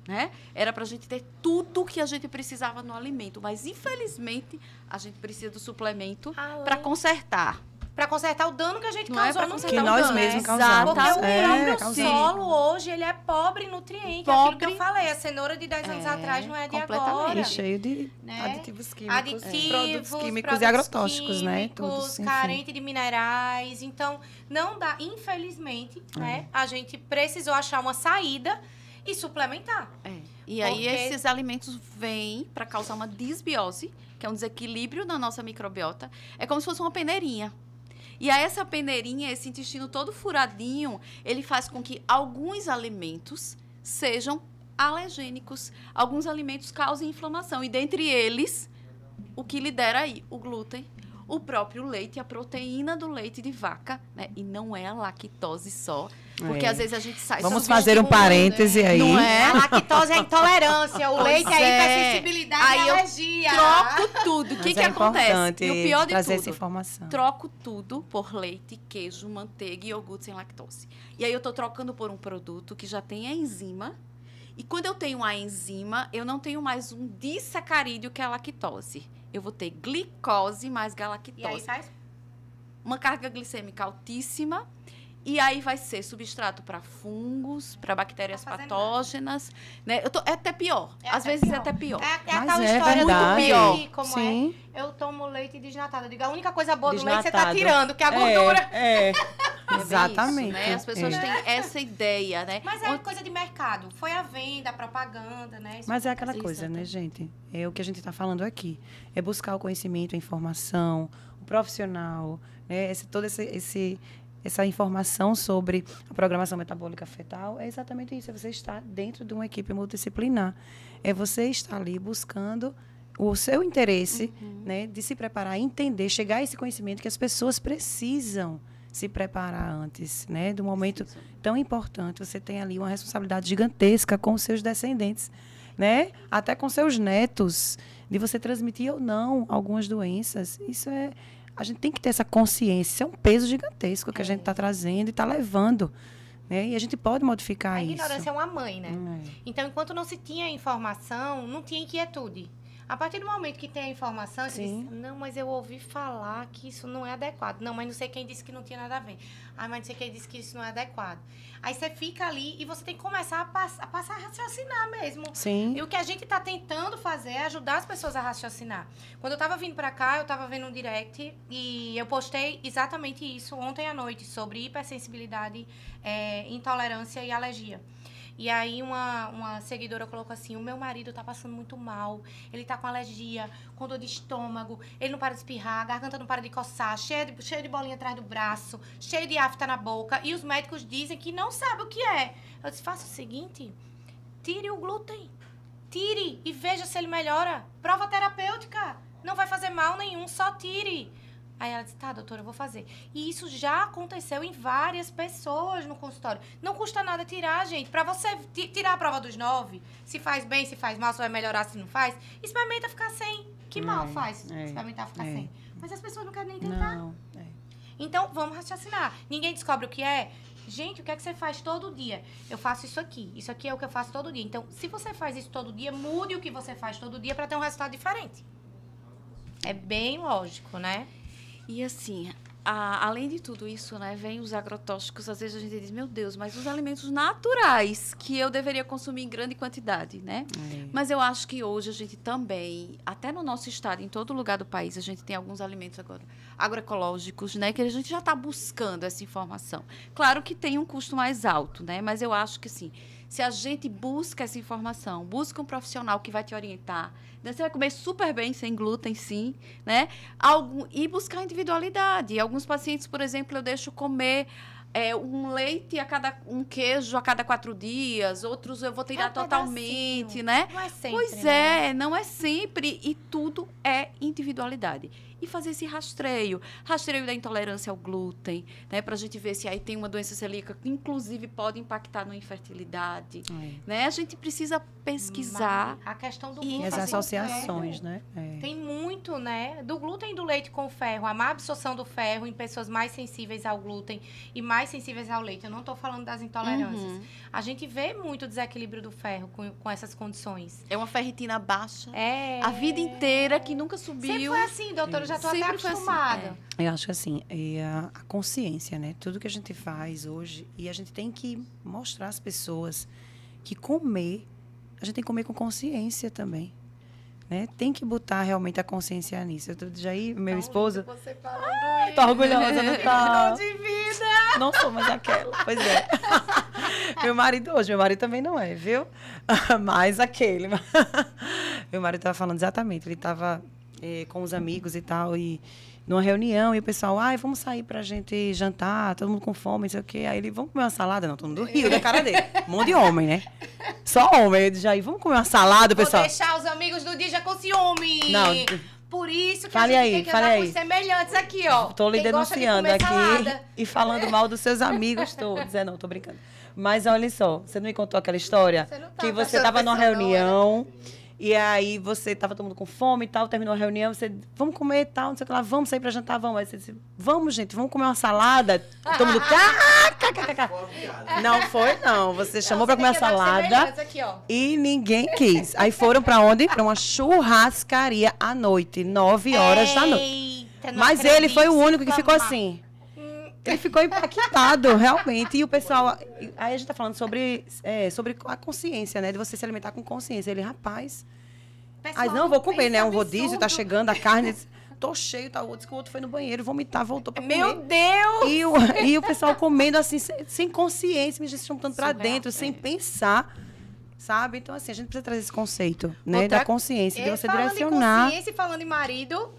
S3: Né? Era para a gente ter tudo que a gente precisava no alimento, mas infelizmente a gente precisa do suplemento para consertar.
S1: Para consertar o dano que a gente
S3: Não é
S1: causou
S3: pra
S1: no
S3: consertar
S2: Que
S3: o
S2: nós
S3: dano,
S2: mesmos
S3: né?
S2: causamos.
S1: Porque o próprio
S2: causamos.
S1: solo hoje, ele é pobre em nutrientes.
S3: Pobre.
S1: Aquilo que eu falei, a cenoura de 10 anos atrás não é de
S3: completamente.
S1: agora.
S2: E cheio de
S1: Né?
S2: aditivos químicos,
S1: Aditivos,
S2: produtos químicos
S1: produtos
S2: e agrotóxicos, né? Tudo,
S1: químicos,
S2: enfim.
S1: carente de minerais. Então, não dá, infelizmente, né? A gente precisou achar uma saída e suplementar.
S3: E aí
S1: Porque-
S3: esses alimentos vêm para causar uma disbiose, que é um desequilíbrio na nossa microbiota. É como se fosse uma peneirinha. E aí essa peneirinha, esse intestino todo furadinho, ele faz com que alguns alimentos sejam alergênicos. Alguns alimentos causem inflamação. E dentre eles, o que lidera aí? O glúten, o próprio leite, a proteína do leite de vaca, né? E não é a lactose só. Porque às vezes a gente sai...
S2: Vamos
S3: substituindo,
S2: fazer um parêntese aí.
S3: Não é?
S1: A lactose é intolerância, o
S3: Pois
S1: leite é
S3: é.
S1: hipersensibilidade
S3: Aí
S1: e
S3: eu
S1: alergia.
S3: Troco tudo. O
S2: Mas
S3: que,
S2: é
S3: que acontece?
S2: importante
S3: E o pior de
S2: trazer essa
S3: tudo,
S2: informação.
S3: troco tudo por leite, queijo, manteiga e iogurte sem lactose. E aí eu tô trocando por um produto que já tem a enzima. E quando eu tenho a enzima, eu não tenho mais um disacarídeo que é a lactose. Eu vou ter glicose mais galactose.
S1: E aí sai...
S3: Uma carga glicêmica altíssima. E aí vai ser substrato para fungos, para bactérias
S1: Tá fazendo
S3: patógenas. Né? É até pior.
S1: É
S3: Às
S1: até
S3: vezes
S1: pior.
S3: é até pior.
S1: É a
S2: Mas
S1: tal
S2: é
S1: história
S2: verdade.
S1: do pior. Como
S2: Sim.
S1: é? Eu tomo leite desnatado. Eu digo, a única coisa boa do leite você tá
S2: Desnatado.
S1: tirando, que é a gordura.
S3: É bem
S2: Exatamente.
S3: isso, né? As pessoas
S2: É.
S3: têm essa ideia, né?
S1: Mas é coisa de mercado. Foi a venda, a propaganda, né? Isso
S2: Mas é aquela
S3: Isso,
S2: coisa, né,
S3: exatamente.
S2: gente? É o que a gente está falando aqui. É buscar o conhecimento, a informação, o profissional, né? Toda essa informação sobre a programação metabólica fetal é exatamente isso. É você estar dentro de uma equipe multidisciplinar. É você estar ali buscando o seu interesse, né, de se preparar, entender, chegar a esse conhecimento que as pessoas precisam se preparar antes, né, do momento tão importante. Você tem ali uma responsabilidade gigantesca com os seus descendentes. né? Até com seus netos, de você transmitir ou não algumas doenças. Isso é... A gente tem que ter essa consciência. Isso é um peso gigantesco que a gente está trazendo e está levando. Né? E a gente pode modificar isso.
S1: A ignorância é uma mãe, né? Então, enquanto não se tinha informação, não tinha inquietude. A partir do momento que tem a informação, você diz, não, mas eu ouvi falar que isso não é adequado. Não, mas não sei quem disse que não tinha nada a ver. Ah, mas não sei quem disse que isso não é adequado. Aí você fica ali e você tem que começar a passar a raciocinar mesmo.
S2: Sim.
S1: E o que a gente está tentando fazer é ajudar as pessoas a raciocinar. Quando eu estava vindo para cá, eu estava vendo um direct e eu postei exatamente isso ontem à noite, sobre hipersensibilidade, intolerância e alergia. E aí uma seguidora colocou assim, o meu marido tá passando muito mal, ele tá com alergia, com dor de estômago, ele não para de espirrar, a garganta não para de coçar, cheio de bolinha atrás do braço, cheio de afta na boca, e os médicos dizem que não sabe o que é. Eu disse, faça o seguinte, tire o glúten, tire e veja se ele melhora. Prova terapêutica, não vai fazer mal nenhum, só tire. Aí ela disse, tá, doutora, eu vou fazer. E isso já aconteceu em várias pessoas no consultório. Não custa nada tirar, gente. Pra você tirar a prova dos 9, se faz bem, se faz mal, se vai melhorar, se não faz, experimenta ficar sem. Que mal faz experimentar ficar sem? Mas as pessoas não querem nem tentar.
S2: Não.
S1: Então, vamos raciocinar. Ninguém descobre o que é. Gente, o que é que você faz todo dia? Eu faço isso aqui. Isso aqui é o que eu faço todo dia. Então, se você faz isso todo dia, mude o que você faz todo dia pra ter um resultado diferente. É bem lógico, né?
S3: E assim, além de tudo isso, né, vem os agrotóxicos. Às vezes a gente diz, meu Deus, mas os alimentos naturais que eu deveria consumir em grande quantidade, né? Mas eu acho que hoje a gente também, até no nosso estado, em todo lugar do país, a gente tem alguns alimentos agora agroecológicos, né, que a gente já está buscando essa informação. Claro que tem um custo mais alto, né? Mas eu acho que, assim, se a gente busca essa informação, busca um profissional que vai te orientar, né? Você vai comer super bem sem glúten, sim, né? E buscar individualidade. Alguns pacientes, por exemplo, eu deixo comer um queijo a cada 4 dias, outros eu vou tirar totalmente, né?
S1: Não é sempre,
S3: pois
S1: né?
S3: Não é sempre, e tudo é individualidade. E fazer esse rastreio da intolerância ao glúten, né? Para a gente ver se aí tem uma doença celíaca que, inclusive, pode impactar na infertilidade, né? A gente precisa pesquisar.
S1: Mas a questão do
S2: E
S1: glúten.
S2: as associações, né?
S1: Tem muito, né? Do glúten e do leite com ferro. A má absorção do ferro em pessoas mais sensíveis ao glúten e mais sensíveis ao leite. Eu não estou falando das intolerâncias. A gente vê muito desequilíbrio do ferro com essas condições.
S3: É uma ferritina baixa. A vida inteira, que nunca subiu.
S1: Sempre foi assim, doutora. Eu já estou até acostumada.
S3: Assim,
S2: Eu acho que assim, a consciência, né? Tudo que a gente faz hoje, e a gente tem que mostrar às pessoas que a gente tem que comer com consciência também. Né? Tem que botar realmente a consciência nisso. Jair, meu esposo...
S1: Você falando
S2: Tô orgulhosa, não tá?
S1: de vida.
S2: Não sou mais aquela. Pois é. Meu marido também não é, viu? Mais aquele. Meu marido estava falando exatamente. Ele estava com os amigos e tal, e numa reunião, e o pessoal, vamos sair pra gente jantar, todo mundo com fome, não sei o quê. Aí ele, vamos comer uma salada? Não, todo mundo riu da cara dele. Um monte de homem, né? Só homem. Eu disse, Jair, vamos comer uma salada, pessoal?
S1: Vou deixar os amigos do Dija com ciúme.
S2: Não.
S1: Por isso que
S2: Fale
S1: a gente
S2: aí,
S1: tem que
S2: fale
S1: andar
S2: aí.
S1: com semelhantes aqui, ó.
S2: Tô lhe
S1: Quem gosta de
S2: denunciando
S1: comer
S2: aqui
S1: salada.
S2: e falando mal dos seus amigos todos. Não, tô brincando. Mas olha só, você não me contou aquela história?
S1: Você não tá
S2: que você
S1: prestando
S2: tava numa
S1: atenção,
S2: reunião e aí você tava todo mundo com fome e tal, terminou a reunião, você, vamos comer e tal, não sei o que lá, vamos sair pra jantar, vamos. Aí você disse, vamos, gente, vamos comer uma salada. Todo mundo, não foi, não. Você chamou pra comer a salada
S1: aqui, ó.
S2: e ninguém quis. Aí foram pra onde? Pra uma churrascaria à noite, 9 horas da noite.
S1: Eita, não
S2: Mas ele foi o
S1: acredito,
S2: único que ficou
S1: reclamar.
S2: assim. Ele ficou impactado, realmente. E o pessoal... Aí a gente tá falando sobre a consciência, né? De você se alimentar com consciência. Ele, rapaz...
S1: Pessoal,
S2: Aí não, vou comer, né? Um
S1: absurdo.
S2: rodízio, tá chegando a carne... Tô cheio, tá? O outro foi no banheiro, vomitar, voltou pra comer.
S1: Meu Deus!
S2: E o pessoal comendo assim, sem consciência, me juntando pra
S1: Surreal,
S2: dentro, sem pensar, sabe? Então, assim, a gente precisa trazer esse conceito, né? Da consciência, de você direcionar.
S1: Falando em consciência e falando em marido,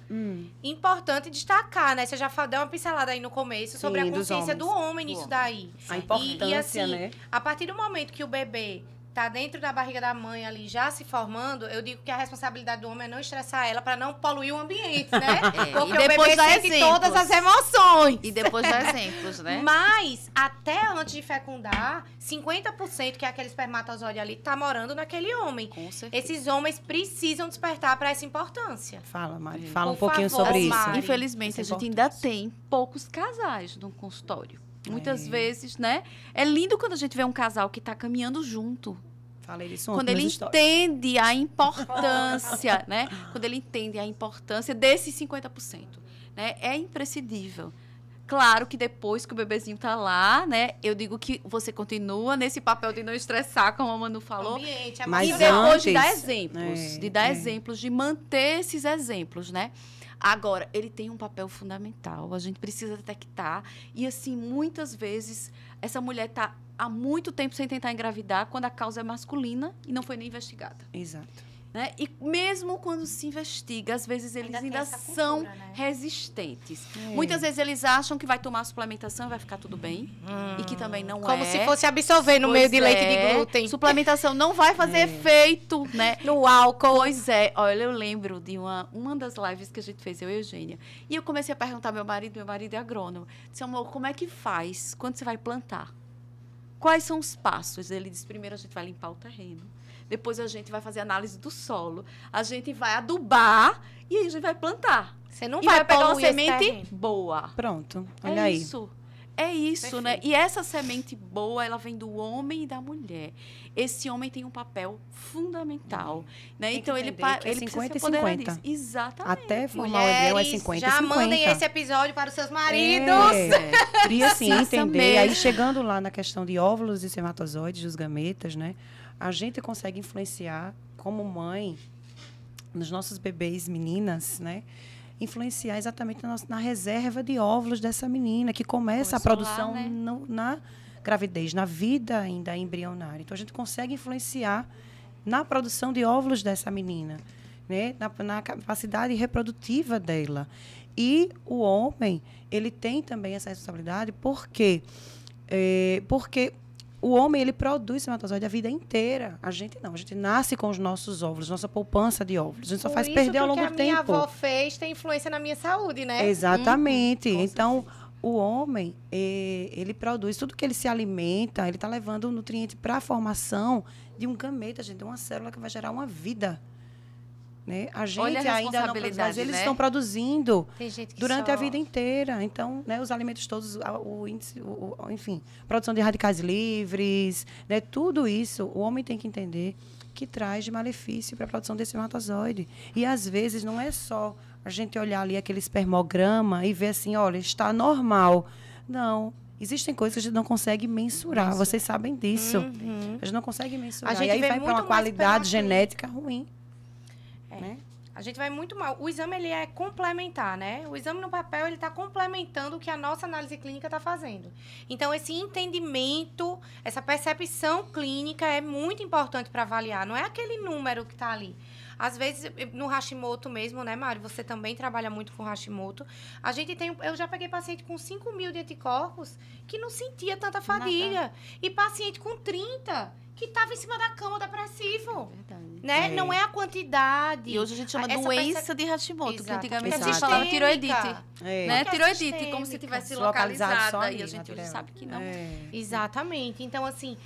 S1: importante destacar, né? Você já deu uma pincelada aí no começo sobre
S2: Sim,
S1: a
S2: dos
S1: consciência
S2: homens.
S1: do homem nisso daí.
S2: A importância,
S1: e assim,
S2: né?
S1: a partir do momento que o bebê tá dentro da barriga da mãe ali, já se formando, eu digo que a responsabilidade do homem é não estressar ela para não poluir o ambiente, né? Porque o bebê sente todas as emoções.
S3: E depois dá exemplos, né?
S1: Mas, até antes de fecundar, 50% que é aquele espermatozoide ali tá morando naquele homem.
S3: Com certeza.
S1: Esses homens precisam despertar para essa importância.
S2: Fala, Mari. Fala um
S1: Por
S2: pouquinho
S1: favor,
S2: sobre isso.
S1: Mari.
S3: Infelizmente, a
S2: Isso é
S3: gente ainda tem poucos casais no consultório. Muitas
S2: É.
S3: vezes, né? É lindo quando a gente vê um casal que está caminhando junto.
S2: Falei disso
S3: Quando
S2: ontem
S3: ele
S2: nos stories.
S3: entende a importância, né? Quando ele entende a importância desses 50%, né? É imprescindível. Claro que depois que o bebezinho tá lá, né? Eu digo que você continua nesse papel de não estressar, como a Manu falou.
S1: Ambiente,
S2: Mas
S3: E
S1: emoção.
S3: depois de dar
S2: antes,
S3: exemplos, de manter esses exemplos, né? Agora, ele tem um papel fundamental, a gente precisa detectar. E, assim, muitas vezes, essa mulher está há muito tempo sem tentar engravidar, quando a causa é masculina e não foi nem investigada.
S2: Exato.
S3: Né? E mesmo quando se investiga, às vezes eles
S1: Ainda tem
S3: ainda
S1: essa
S3: são
S1: cultura, né?
S3: resistentes.
S2: É.
S3: Muitas vezes eles acham que vai tomar suplementação e vai ficar tudo bem. E que também não
S1: Como
S3: é.
S1: se fosse absorver no meio de
S3: Pois
S1: leite de
S3: é.
S1: glúten.
S3: Suplementação não vai fazer efeito, né?
S1: No álcool.
S3: Pois é. Olha, eu lembro de uma das lives que a gente fez, eu e a Eugênia. E eu comecei a perguntar ao meu marido é agrônomo. Disse, amor, como é que faz quando você vai plantar? Quais são os passos? Ele disse, primeiro a gente vai limpar o terreno. Depois a gente vai fazer análise do solo. A gente vai adubar e aí a gente vai plantar.
S1: Você não
S3: E
S1: vai
S3: vai pegar uma
S1: poluir esse
S3: semente
S1: terreno.
S3: boa.
S2: Pronto. Olha
S3: É
S2: aí.
S3: isso. É isso, né?
S1: Perfeito.
S3: E essa semente boa, ela vem do homem e da mulher. Esse homem tem um papel fundamental, né?
S2: Tem que
S3: Então ele
S2: entender que é
S3: ele precisa
S2: 50
S3: ser
S2: e 50.
S3: empoderado. Exatamente.
S2: Até formar o embrião é 50
S1: já
S2: 50.
S1: mandem esse episódio para os seus maridos.
S2: E assim,
S3: Precisa
S2: entender.
S3: mesmo.
S2: Aí, chegando lá na questão de óvulos e espermatozoides, dos gametas, né? A gente consegue influenciar, como mãe, nos nossos bebês, meninas, né? Influenciar exatamente na reserva de óvulos dessa menina, que começa a
S3: Começou
S2: produção
S3: lá, né?
S2: na gravidez, na vida ainda embrionária. Então, a gente consegue influenciar na produção de óvulos dessa menina, né? Na capacidade reprodutiva dela. E o homem, ele tem também essa responsabilidade, porque o homem, ele produz espermatozoide a vida inteira. A gente não. A gente nasce com os nossos óvulos, nossa poupança de óvulos. A gente só faz perder ao longo do
S1: O que a minha
S2: tempo.
S1: avó fez tem influência na minha saúde, né?
S2: Exatamente.
S1: Com
S2: Então, o homem, ele produz tudo que ele se alimenta, ele está levando o nutriente para a formação de um gameta, gente, de uma célula que vai gerar uma vida. Né? A gente
S3: Olha a
S2: ainda não produz, mas
S3: responsabilidade,
S2: eles
S3: né?
S2: estão produzindo
S1: Tem gente que
S2: durante
S1: só...
S2: a vida inteira. Então, né, os alimentos todos, o índice, enfim, produção de radicais livres, né, tudo isso, o homem tem que entender que traz de malefício para a produção desse espermatozoide. E, às vezes, não é só a gente olhar ali aquele espermograma e ver assim, olha, está normal. Não. Existem coisas que a gente não consegue mensurar. Vocês sabem disso. A gente não consegue mensurar.
S1: A gente
S2: e aí
S1: vê
S2: vai para
S1: muito
S2: uma
S1: mais
S2: qualidade
S1: pela
S2: genética ruim.
S1: É.
S2: Né?
S1: A gente vai muito mal. O exame, ele é complementar, né? O exame no papel, ele está complementando o que a nossa análise clínica está fazendo. Então, esse entendimento, essa percepção clínica é muito importante para avaliar. Não é aquele número que está ali. Às vezes, no Hashimoto mesmo, né, Mário? Você também trabalha muito com Hashimoto. A gente tem... Eu já peguei paciente com 5.000 de anticorpos que não sentia tanta fadiga. E paciente com 30 que estava em cima da cama depressivo.
S3: Verdade.
S1: Né?
S2: É.
S1: Não é a quantidade.
S3: E hoje a gente chama
S1: Essa
S3: doença de Hashimoto, que
S1: Exato.
S3: antigamente
S2: Porque
S3: a gente falava
S1: sistêmica.
S3: tiroidite.
S2: É.
S3: Né?
S1: Porque é
S3: Tiroidite, como se
S1: sistêmica.
S3: tivesse
S2: Localizado só
S3: localizada.
S2: ali,
S3: E a gente hoje
S2: na
S3: sabe que não.
S1: Exatamente. Então, assim,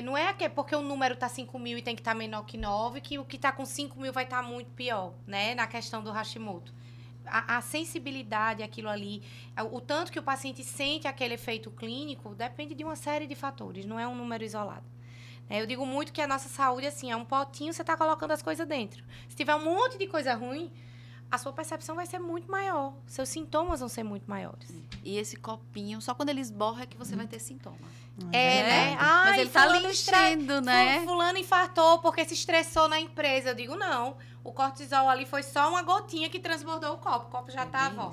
S1: não é que porque o número tá 5.000 e tem que estar menor que 9, que o que tá com 5.000 vai estar muito pior, né? Na questão do Hashimoto. A sensibilidade, aquilo ali, o tanto que o paciente sente aquele efeito clínico, depende de uma série de fatores, não é um número isolado. Eu digo muito que a nossa saúde, assim, é um potinho, você tá colocando as coisas dentro. Se tiver um monte de coisa ruim, a sua percepção vai ser muito maior. Seus sintomas vão ser muito maiores.
S3: E esse copinho, só quando ele esborra é que você vai ter sintoma.
S1: Né?
S3: Mas ele tá ali
S1: fulano
S3: enchendo, né?
S1: Fulano infartou porque se estressou na empresa. Eu digo, não. o cortisol ali foi só uma gotinha que transbordou o copo já tava, ó.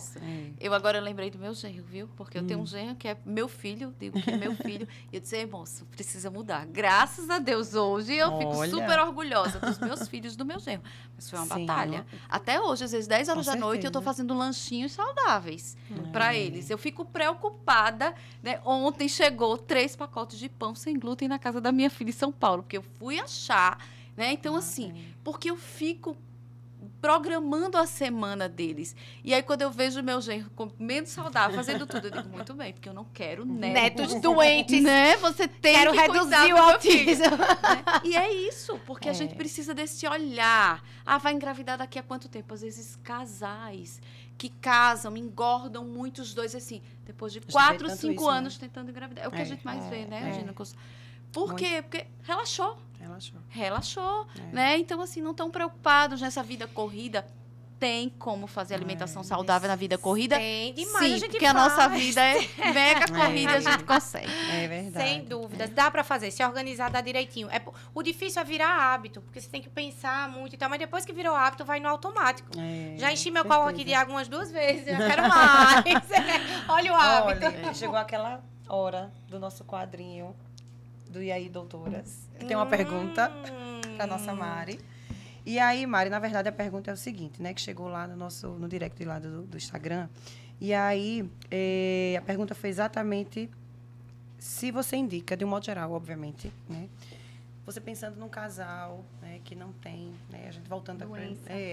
S3: Eu agora lembrei do meu genro, viu? Porque eu tenho um genro que é meu filho, digo que é meu filho, e eu disse, ei, moço, precisa mudar. Graças a Deus, hoje eu fico super orgulhosa dos meus filhos, do meu genro. Mas foi uma batalha. Até hoje, às vezes, 10 horas da noite, eu tô fazendo lanchinhos saudáveis para eles. Eu fico preocupada, né? Ontem chegou 3 pacotes de pão sem glúten na casa da minha filha em São Paulo, porque eu fui achar, né? Então, assim, porque eu fico programando a semana deles. E aí, quando eu vejo o meu genro comendo saudável, fazendo tudo, eu digo, muito bem, porque eu não quero
S1: netos doentes.
S3: Né? Você tem
S1: quero
S3: que
S1: reduzir o autismo.
S3: Né? E é isso, porque a gente precisa desse olhar. Ah, vai engravidar daqui a quanto tempo? Às vezes, casais que casam, engordam muito os dois, assim, depois de 4, 5 anos tentando engravidar. É o que a gente mais vê, né, Gina? Por quê? Porque relaxou, né? Então, assim, não estão preocupados nessa vida corrida. Tem como fazer alimentação saudável na vida corrida?
S1: Tem demais,
S3: sim,
S1: a gente
S3: porque a nossa vida é mega corrida, a gente consegue.
S2: É verdade.
S1: Sem dúvidas. Dá pra fazer, se organizar, dá direitinho. O difícil é virar hábito, porque você tem que pensar muito e tal, mas depois que virou hábito, vai no automático. Já enchi meu copo aqui de água umas 2 vezes, eu quero mais. Olha o hábito.
S2: Olha, chegou aquela hora do nosso quadrinho do E aí, doutoras? Eu tenho uma pergunta para nossa Mari. E aí, Mari, na verdade, a pergunta é o seguinte, né? Que chegou lá no direct lá do Instagram. E aí, a pergunta foi exatamente se você indica, de um modo geral, obviamente, né? Você pensando num casal, né, que não tem, né? A gente voltando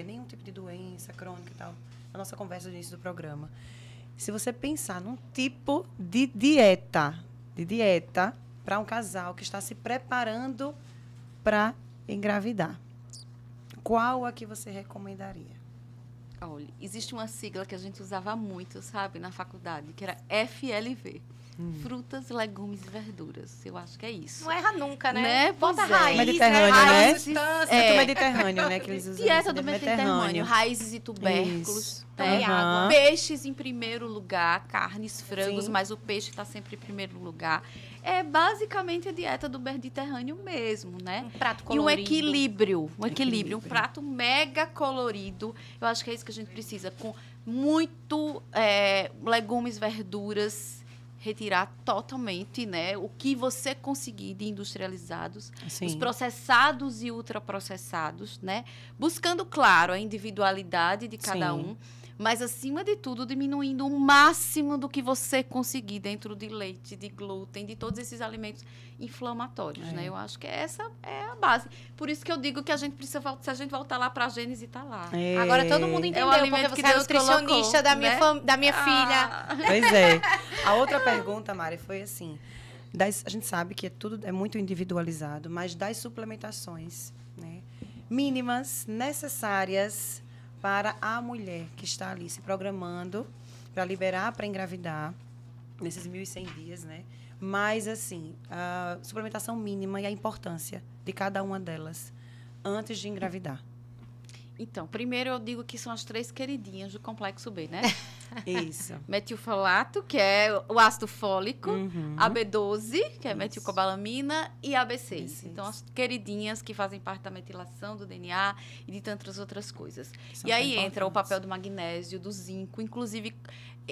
S2: nenhum tipo de doença crônica e tal. A nossa conversa do início do programa. Se você pensar num tipo de dieta para um casal que está se preparando para engravidar, qual a que você recomendaria?
S3: Olha, existe uma sigla que a gente usava muito, sabe, na faculdade, que era FLV. Frutas, legumes e verduras. Eu acho que é isso.
S1: Não erra nunca, né? Bota
S3: raiz,
S2: Mediterrâneo,
S1: né?
S2: Muito Mediterrâneo, né? Que eles usam
S3: dieta do Mediterrâneo. Raízes e tubérculos.
S1: Né?
S3: Água. Peixes em primeiro lugar, carnes, frangos, mas o peixe está sempre em primeiro lugar. É basicamente a dieta do Mediterrâneo mesmo, né?
S1: Um prato colorido.
S3: E um equilíbrio. Um prato mega colorido. Eu acho que é isso que a gente precisa. Com muito legumes, verduras, retirar totalmente, né, o que você conseguir de industrializados, os processados e ultraprocessados, né, buscando, claro, a individualidade de cada um, mas, acima de tudo, diminuindo o máximo do que você conseguir dentro de leite, de glúten, de todos esses alimentos inflamatórios, né? Eu acho que essa é a base. Por isso que eu digo que a gente precisa, se a gente voltar lá para a Gênese, está lá.
S1: Agora todo mundo entendeu, porque você é nutricionista colocou, da minha filha.
S2: Pois é. A outra pergunta, Mari, foi assim, a gente sabe que tudo é muito individualizado, mas das suplementações, né, mínimas, necessárias para a mulher que está ali se programando para liberar, para engravidar, nesses 1.100 dias, né? Mas, assim, a suplementação mínima e a importância de cada uma delas antes de engravidar.
S3: Então, primeiro eu digo que são as 3 queridinhas do complexo B, né?
S2: Isso.
S3: Metilfolato, que é o ácido fólico, a B12, que é metilcobalamina, e a B6. Então, as queridinhas que fazem parte da metilação do DNA e de tantas outras coisas. E aí entra o papel do magnésio, do zinco, inclusive,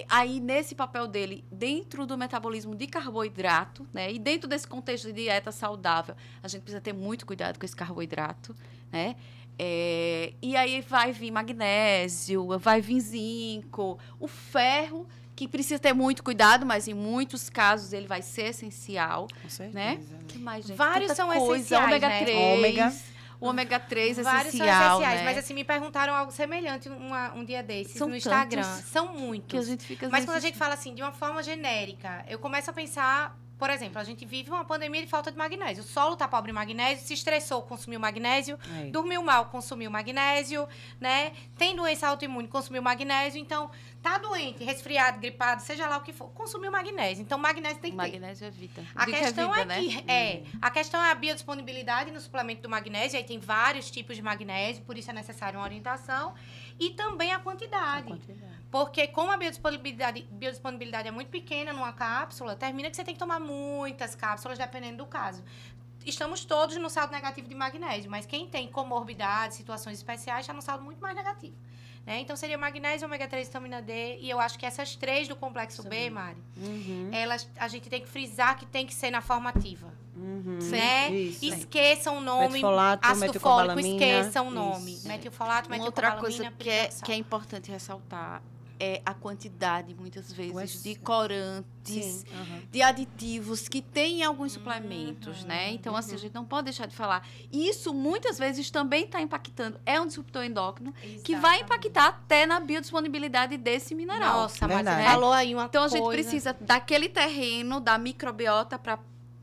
S3: aí nesse papel dele, dentro do metabolismo de carboidrato, né? E dentro desse contexto de dieta saudável, a gente precisa ter muito cuidado com esse carboidrato, né? E aí vai vir magnésio, vai vir zinco, o ferro, que precisa ter muito cuidado, mas em muitos casos ele vai ser essencial.
S2: Com certeza.
S3: Né? Que mais, gente?
S1: Vários
S3: Tanta
S1: são
S3: coisa.
S1: essenciais,
S3: Ômega
S1: né?
S3: 3. O ômega 3 é
S1: Vários
S3: essencial,
S1: são essenciais,
S3: né?
S1: mas assim, me perguntaram algo semelhante um dia desses
S3: São
S1: no Instagram.
S3: tantos
S1: São muitos.
S3: que a gente fica
S1: mas quando a gente fala assim, de uma forma genérica, eu começo a pensar... Por exemplo, a gente vive uma pandemia de falta de magnésio. O solo está pobre em magnésio, se estressou, consumiu magnésio, dormiu mal, consumiu magnésio, né? Tem doença autoimune, consumiu magnésio. Então, tá doente, resfriado, gripado, seja lá o que for, consumiu magnésio. Então, magnésio tem que ter.
S3: Magnésio é vida.
S1: A questão
S3: vida,
S1: é que a questão é a biodisponibilidade no suplemento do magnésio. Aí tem vários tipos de magnésio, por isso é necessário uma orientação. E também a quantidade. Porque como a biodisponibilidade é muito pequena numa cápsula, termina que você tem que tomar muitas cápsulas, dependendo do caso. estamos todos no saldo negativo de magnésio, mas quem tem comorbidades, situações especiais, está no saldo muito mais negativo. Né? Então, seria magnésio, ômega 3 e vitamina D. E eu acho que essas 3 do complexo B, Mari, elas, a gente tem que frisar que tem que ser na forma ativa. Né?
S2: Isso.
S1: Esqueçam o nome.
S2: Metilfolato,
S1: ácido fólico, esqueçam o nome.
S2: Isso.
S1: Metilfolato,
S3: Uma outra
S1: metilcobalamina,
S3: coisa que é importante ressaltar é a quantidade, muitas vezes, de corantes, de aditivos que tem em alguns suplementos, né? Então, assim, a gente não pode deixar de falar. E isso, muitas vezes, também está impactando. É um disruptor endócrino que vai impactar até na biodisponibilidade desse mineral.
S1: Nossa, mas
S2: Verdade.
S1: você falou aí uma
S3: Então, a
S1: coisa...
S3: gente precisa daquele terreno, da microbiota, para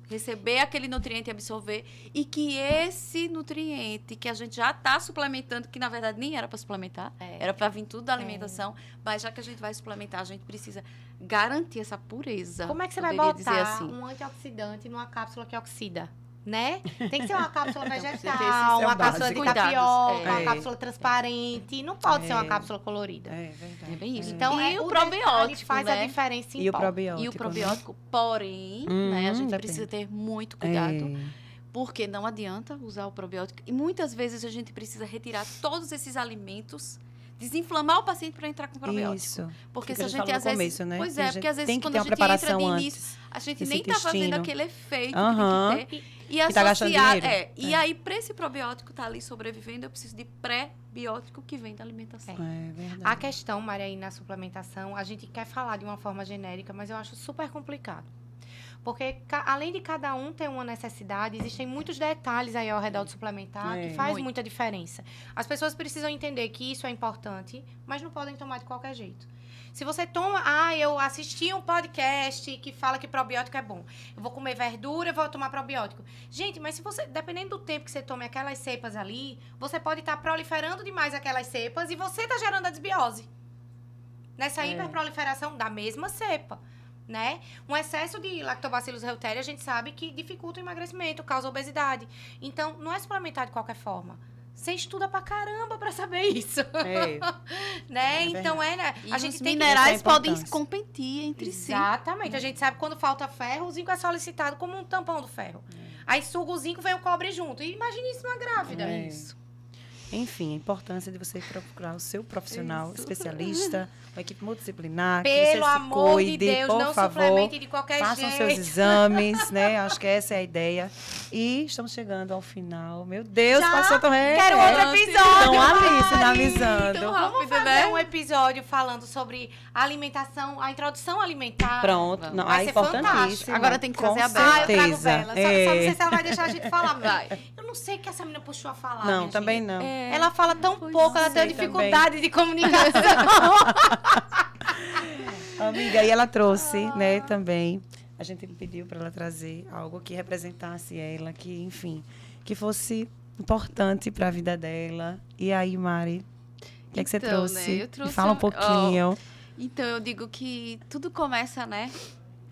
S3: receber aquele nutriente e absorver, e que esse nutriente que a gente já está suplementando, que na verdade nem era para suplementar, era para vir tudo da alimentação, mas já que a gente vai suplementar, a gente precisa garantir essa pureza.
S1: Como é que você vai
S3: poderia dizer
S1: botar
S3: assim.
S1: um antioxidante numa cápsula que oxida? Né? Tem que ser uma cápsula vegetal,
S2: esse é o
S1: uma cápsula
S2: básico.
S1: de tapioca, uma
S2: É.
S1: cápsula transparente. Não pode ser uma cápsula colorida.
S2: É verdade.
S3: É bem isso.
S1: Então,
S3: e o
S1: detalhe
S3: probiótico,
S1: faz
S3: né?
S1: a diferença em
S2: E o
S1: pó.
S2: probiótico.
S3: E o probiótico, porém, né, a gente
S2: depende.
S3: precisa ter muito cuidado,
S2: É.
S3: porque não adianta usar o probiótico. E muitas vezes a gente precisa retirar todos esses alimentos, desinflamar o paciente para entrar com probiótico.
S2: Isso.
S3: Porque
S2: Que
S3: se a
S2: gente
S3: gente
S2: falou
S3: às
S2: no
S3: vezes,
S2: começo, né?
S3: pois
S2: Que a
S3: é,
S2: gente
S3: porque às vezes
S2: tem que
S3: quando
S2: ter
S3: a
S2: uma
S3: gente entra
S2: preparação
S3: de
S2: antes
S3: início, a gente
S2: desse
S3: nem tá fazendo
S2: intestino.
S3: aquele efeito
S2: Aham.
S3: que tem que ter. E
S2: Que tá gastando
S3: associar,
S2: dinheiro.
S3: e aí para esse probiótico estar ali sobrevivendo, eu preciso de pré-biótico que vem da alimentação.
S2: É verdade.
S1: A questão, Maria, aí na suplementação, a gente quer falar de uma forma genérica, mas eu acho super complicado. Porque, além de cada um ter uma necessidade, existem muitos detalhes aí ao redor do suplementar que faz
S3: Muito.
S1: muita diferença. As pessoas precisam entender que isso é importante, mas não podem tomar de qualquer jeito. Se você toma... eu assisti um podcast que fala que probiótico é bom. Eu vou comer verdura, eu vou tomar probiótico. Gente, mas se você... Dependendo do tempo que você tome aquelas cepas ali, você pode estar proliferando demais aquelas cepas e você está gerando a desbiose. Nessa hiperproliferação da mesma cepa. Né? Um excesso de lactobacillus reuteri, a gente sabe que dificulta o emagrecimento, causa obesidade. Então, não é suplementar de qualquer forma. Você estuda pra caramba pra saber isso. Né? Então, né?
S3: E
S1: A gente
S3: os
S1: tem
S3: minerais
S2: que dar
S3: podem
S2: importância.
S3: competir entre si.
S1: Exatamente. A gente sabe que quando falta ferro, o zinco é solicitado como um tampão do ferro. Aí suga o zinco, vem o cobre junto. E imagine isso numa grávida.
S2: É.
S1: Isso.
S2: Enfim, a importância de você procurar o seu profissional, especialista, uma equipe multidisciplinar, que
S1: Pelo
S2: você se
S1: amor
S2: cuide,
S1: de Deus,
S2: por
S1: não
S2: favor.
S1: suplemente de qualquer
S2: Façam
S1: jeito.
S2: seus exames, né? Acho que essa é a ideia. E estamos chegando ao final. Meu Deus,
S1: Já?
S2: passou tão
S1: Quero outro episódio.
S2: Estão ali
S1: Mari.
S2: sinalizando.
S3: Então,
S1: Vamos
S3: rápido,
S1: fazer
S3: né?
S1: um episódio falando sobre a alimentação, a introdução alimentar.
S2: Pronto. Não,
S1: Vai
S2: é
S1: ser fantástico.
S2: importantíssimo.
S3: Agora tem que
S2: Com
S3: trazer a Bela.
S1: Ah, eu trago
S2: certeza.
S1: Bela. Só não sei se ela vai deixar a gente falar.
S3: Vai.
S1: Eu não sei o que essa menina puxou a falar.
S2: Não,
S1: minha
S2: também
S1: gente.
S2: não.
S1: Ela fala tão
S3: Pois
S1: pouco, ela tem
S2: sei
S1: dificuldade de comunicação.
S2: Amiga, e ela trouxe, né, também. A gente pediu para ela trazer algo que representasse ela, que, enfim, que fosse importante para a vida dela. E aí, Mari, o que é que você
S3: Então,
S2: trouxe?
S3: né, eu trouxe
S2: Me fala um pouquinho.
S3: Então, eu digo que tudo começa, né,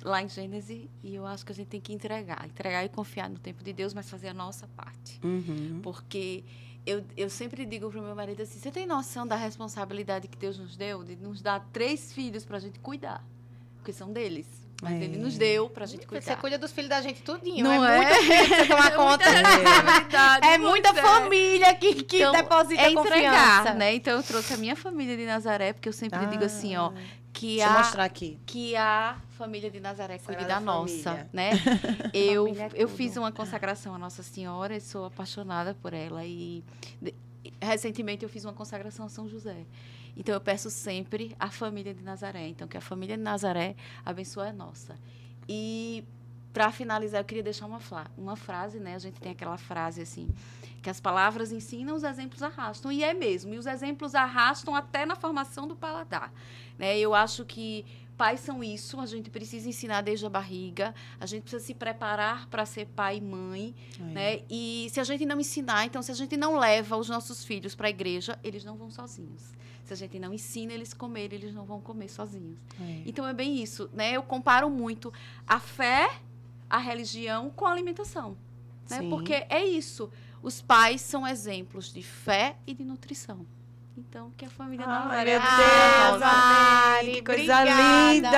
S3: lá em Gênesis, e eu acho que a gente tem que entregar e confiar no tempo de Deus, mas fazer a nossa parte.
S2: Uhum.
S3: Porque eu sempre digo pro meu marido assim, você tem noção da responsabilidade que Deus nos deu? De nos dar 3 filhos pra gente cuidar. Porque são deles. Mas Ele nos deu pra gente cuidar.
S1: Você cuida dos filhos da gente tudinho.
S3: Não
S1: é muita filho pra você tomar conta. É muita família que
S3: Então,
S1: deposita
S3: é entregar,
S1: confiança.
S3: né? Então, eu trouxe a minha família de Nazaré, porque eu sempre digo assim, ó, que
S2: Deixa eu mostrar aqui.
S3: a família de Nazaré cuide da
S2: Sagrada
S3: nossa,
S2: Família.
S3: né? Eu
S1: Família é tudo.
S3: fiz uma consagração à Nossa Senhora e sou apaixonada por ela. E recentemente eu fiz uma consagração a São José. Então eu peço sempre a família de Nazaré. Então que a família de Nazaré abençoe a nossa. E para finalizar, eu queria deixar uma frase, né? A gente tem aquela frase assim, que as palavras ensinam, os exemplos arrastam. E é mesmo. E os exemplos arrastam até na formação do paladar. Né? Eu acho que pais são isso, a gente precisa ensinar desde a barriga, a gente precisa se preparar para ser pai e mãe, né? E se a gente não ensinar, então se a gente não leva os nossos filhos para a igreja, eles não vão sozinhos. Se a gente não ensina eles a comer, eles não vão comer sozinhos. Então é bem isso, né? Eu comparo muito a fé, a religião com a alimentação, né?
S2: Sim.
S3: Porque é isso. Os pais são exemplos de fé e de nutrição. Então, que a família
S2: Ai,
S3: Nazaré...
S2: meu
S1: Ah,
S2: Deus,
S1: Mari,
S2: amém, que coisa
S1: obrigada,
S2: linda!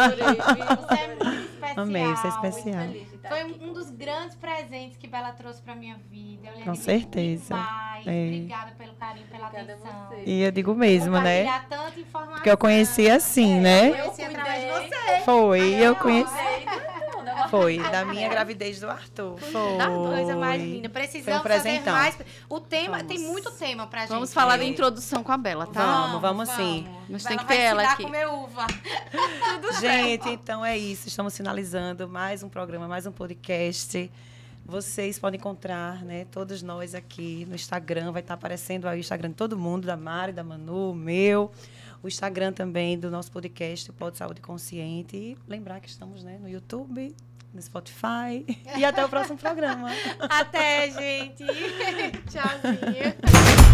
S1: amor. Você é muito especial.
S2: Amei, isso é
S1: Muito
S2: especial.
S3: feliz de estar
S1: Foi
S3: aqui
S1: um dos grandes presentes que Bela trouxe pra minha vida. Eu lhe
S2: Com
S1: admiro
S2: certeza.
S1: demais.
S2: É.
S1: Obrigada pelo carinho, pela
S3: Obrigada a
S1: atenção.
S3: você.
S2: E eu digo mesmo, né?
S1: Compartilhar tanta informação.
S2: Porque eu conheci assim, né?
S1: Eu conheci através de você.
S2: Foi, eu
S1: ó.
S2: conheci.
S3: Tudo.
S2: Foi, da minha gravidez do Arthur. Foi.
S1: Da coisa mais linda.
S2: Foi um
S1: Precisamos fazer
S2: presentão.
S1: mais. O tema,
S2: Vamos.
S1: tem muito tema pra gente.
S3: Vamos falar da
S1: né?
S3: introdução com a Bela, tá?
S2: Vamos sim.
S3: Mas
S1: Ela
S3: tem que
S1: vai
S3: ter ela
S1: ensinar
S3: aqui.
S1: a comer uva.
S2: Gente, então é isso. Estamos finalizando mais um programa, mais um podcast. Vocês podem encontrar, né, todos nós aqui no Instagram. Vai estar aparecendo aí o Instagram de todo mundo, da Mari, da Manu, o meu. O Instagram também do nosso podcast, o Pod Saúde Consciente. E lembrar que estamos, né, no YouTube, no Spotify. E até o próximo programa.
S1: Até, gente. Tchauzinho.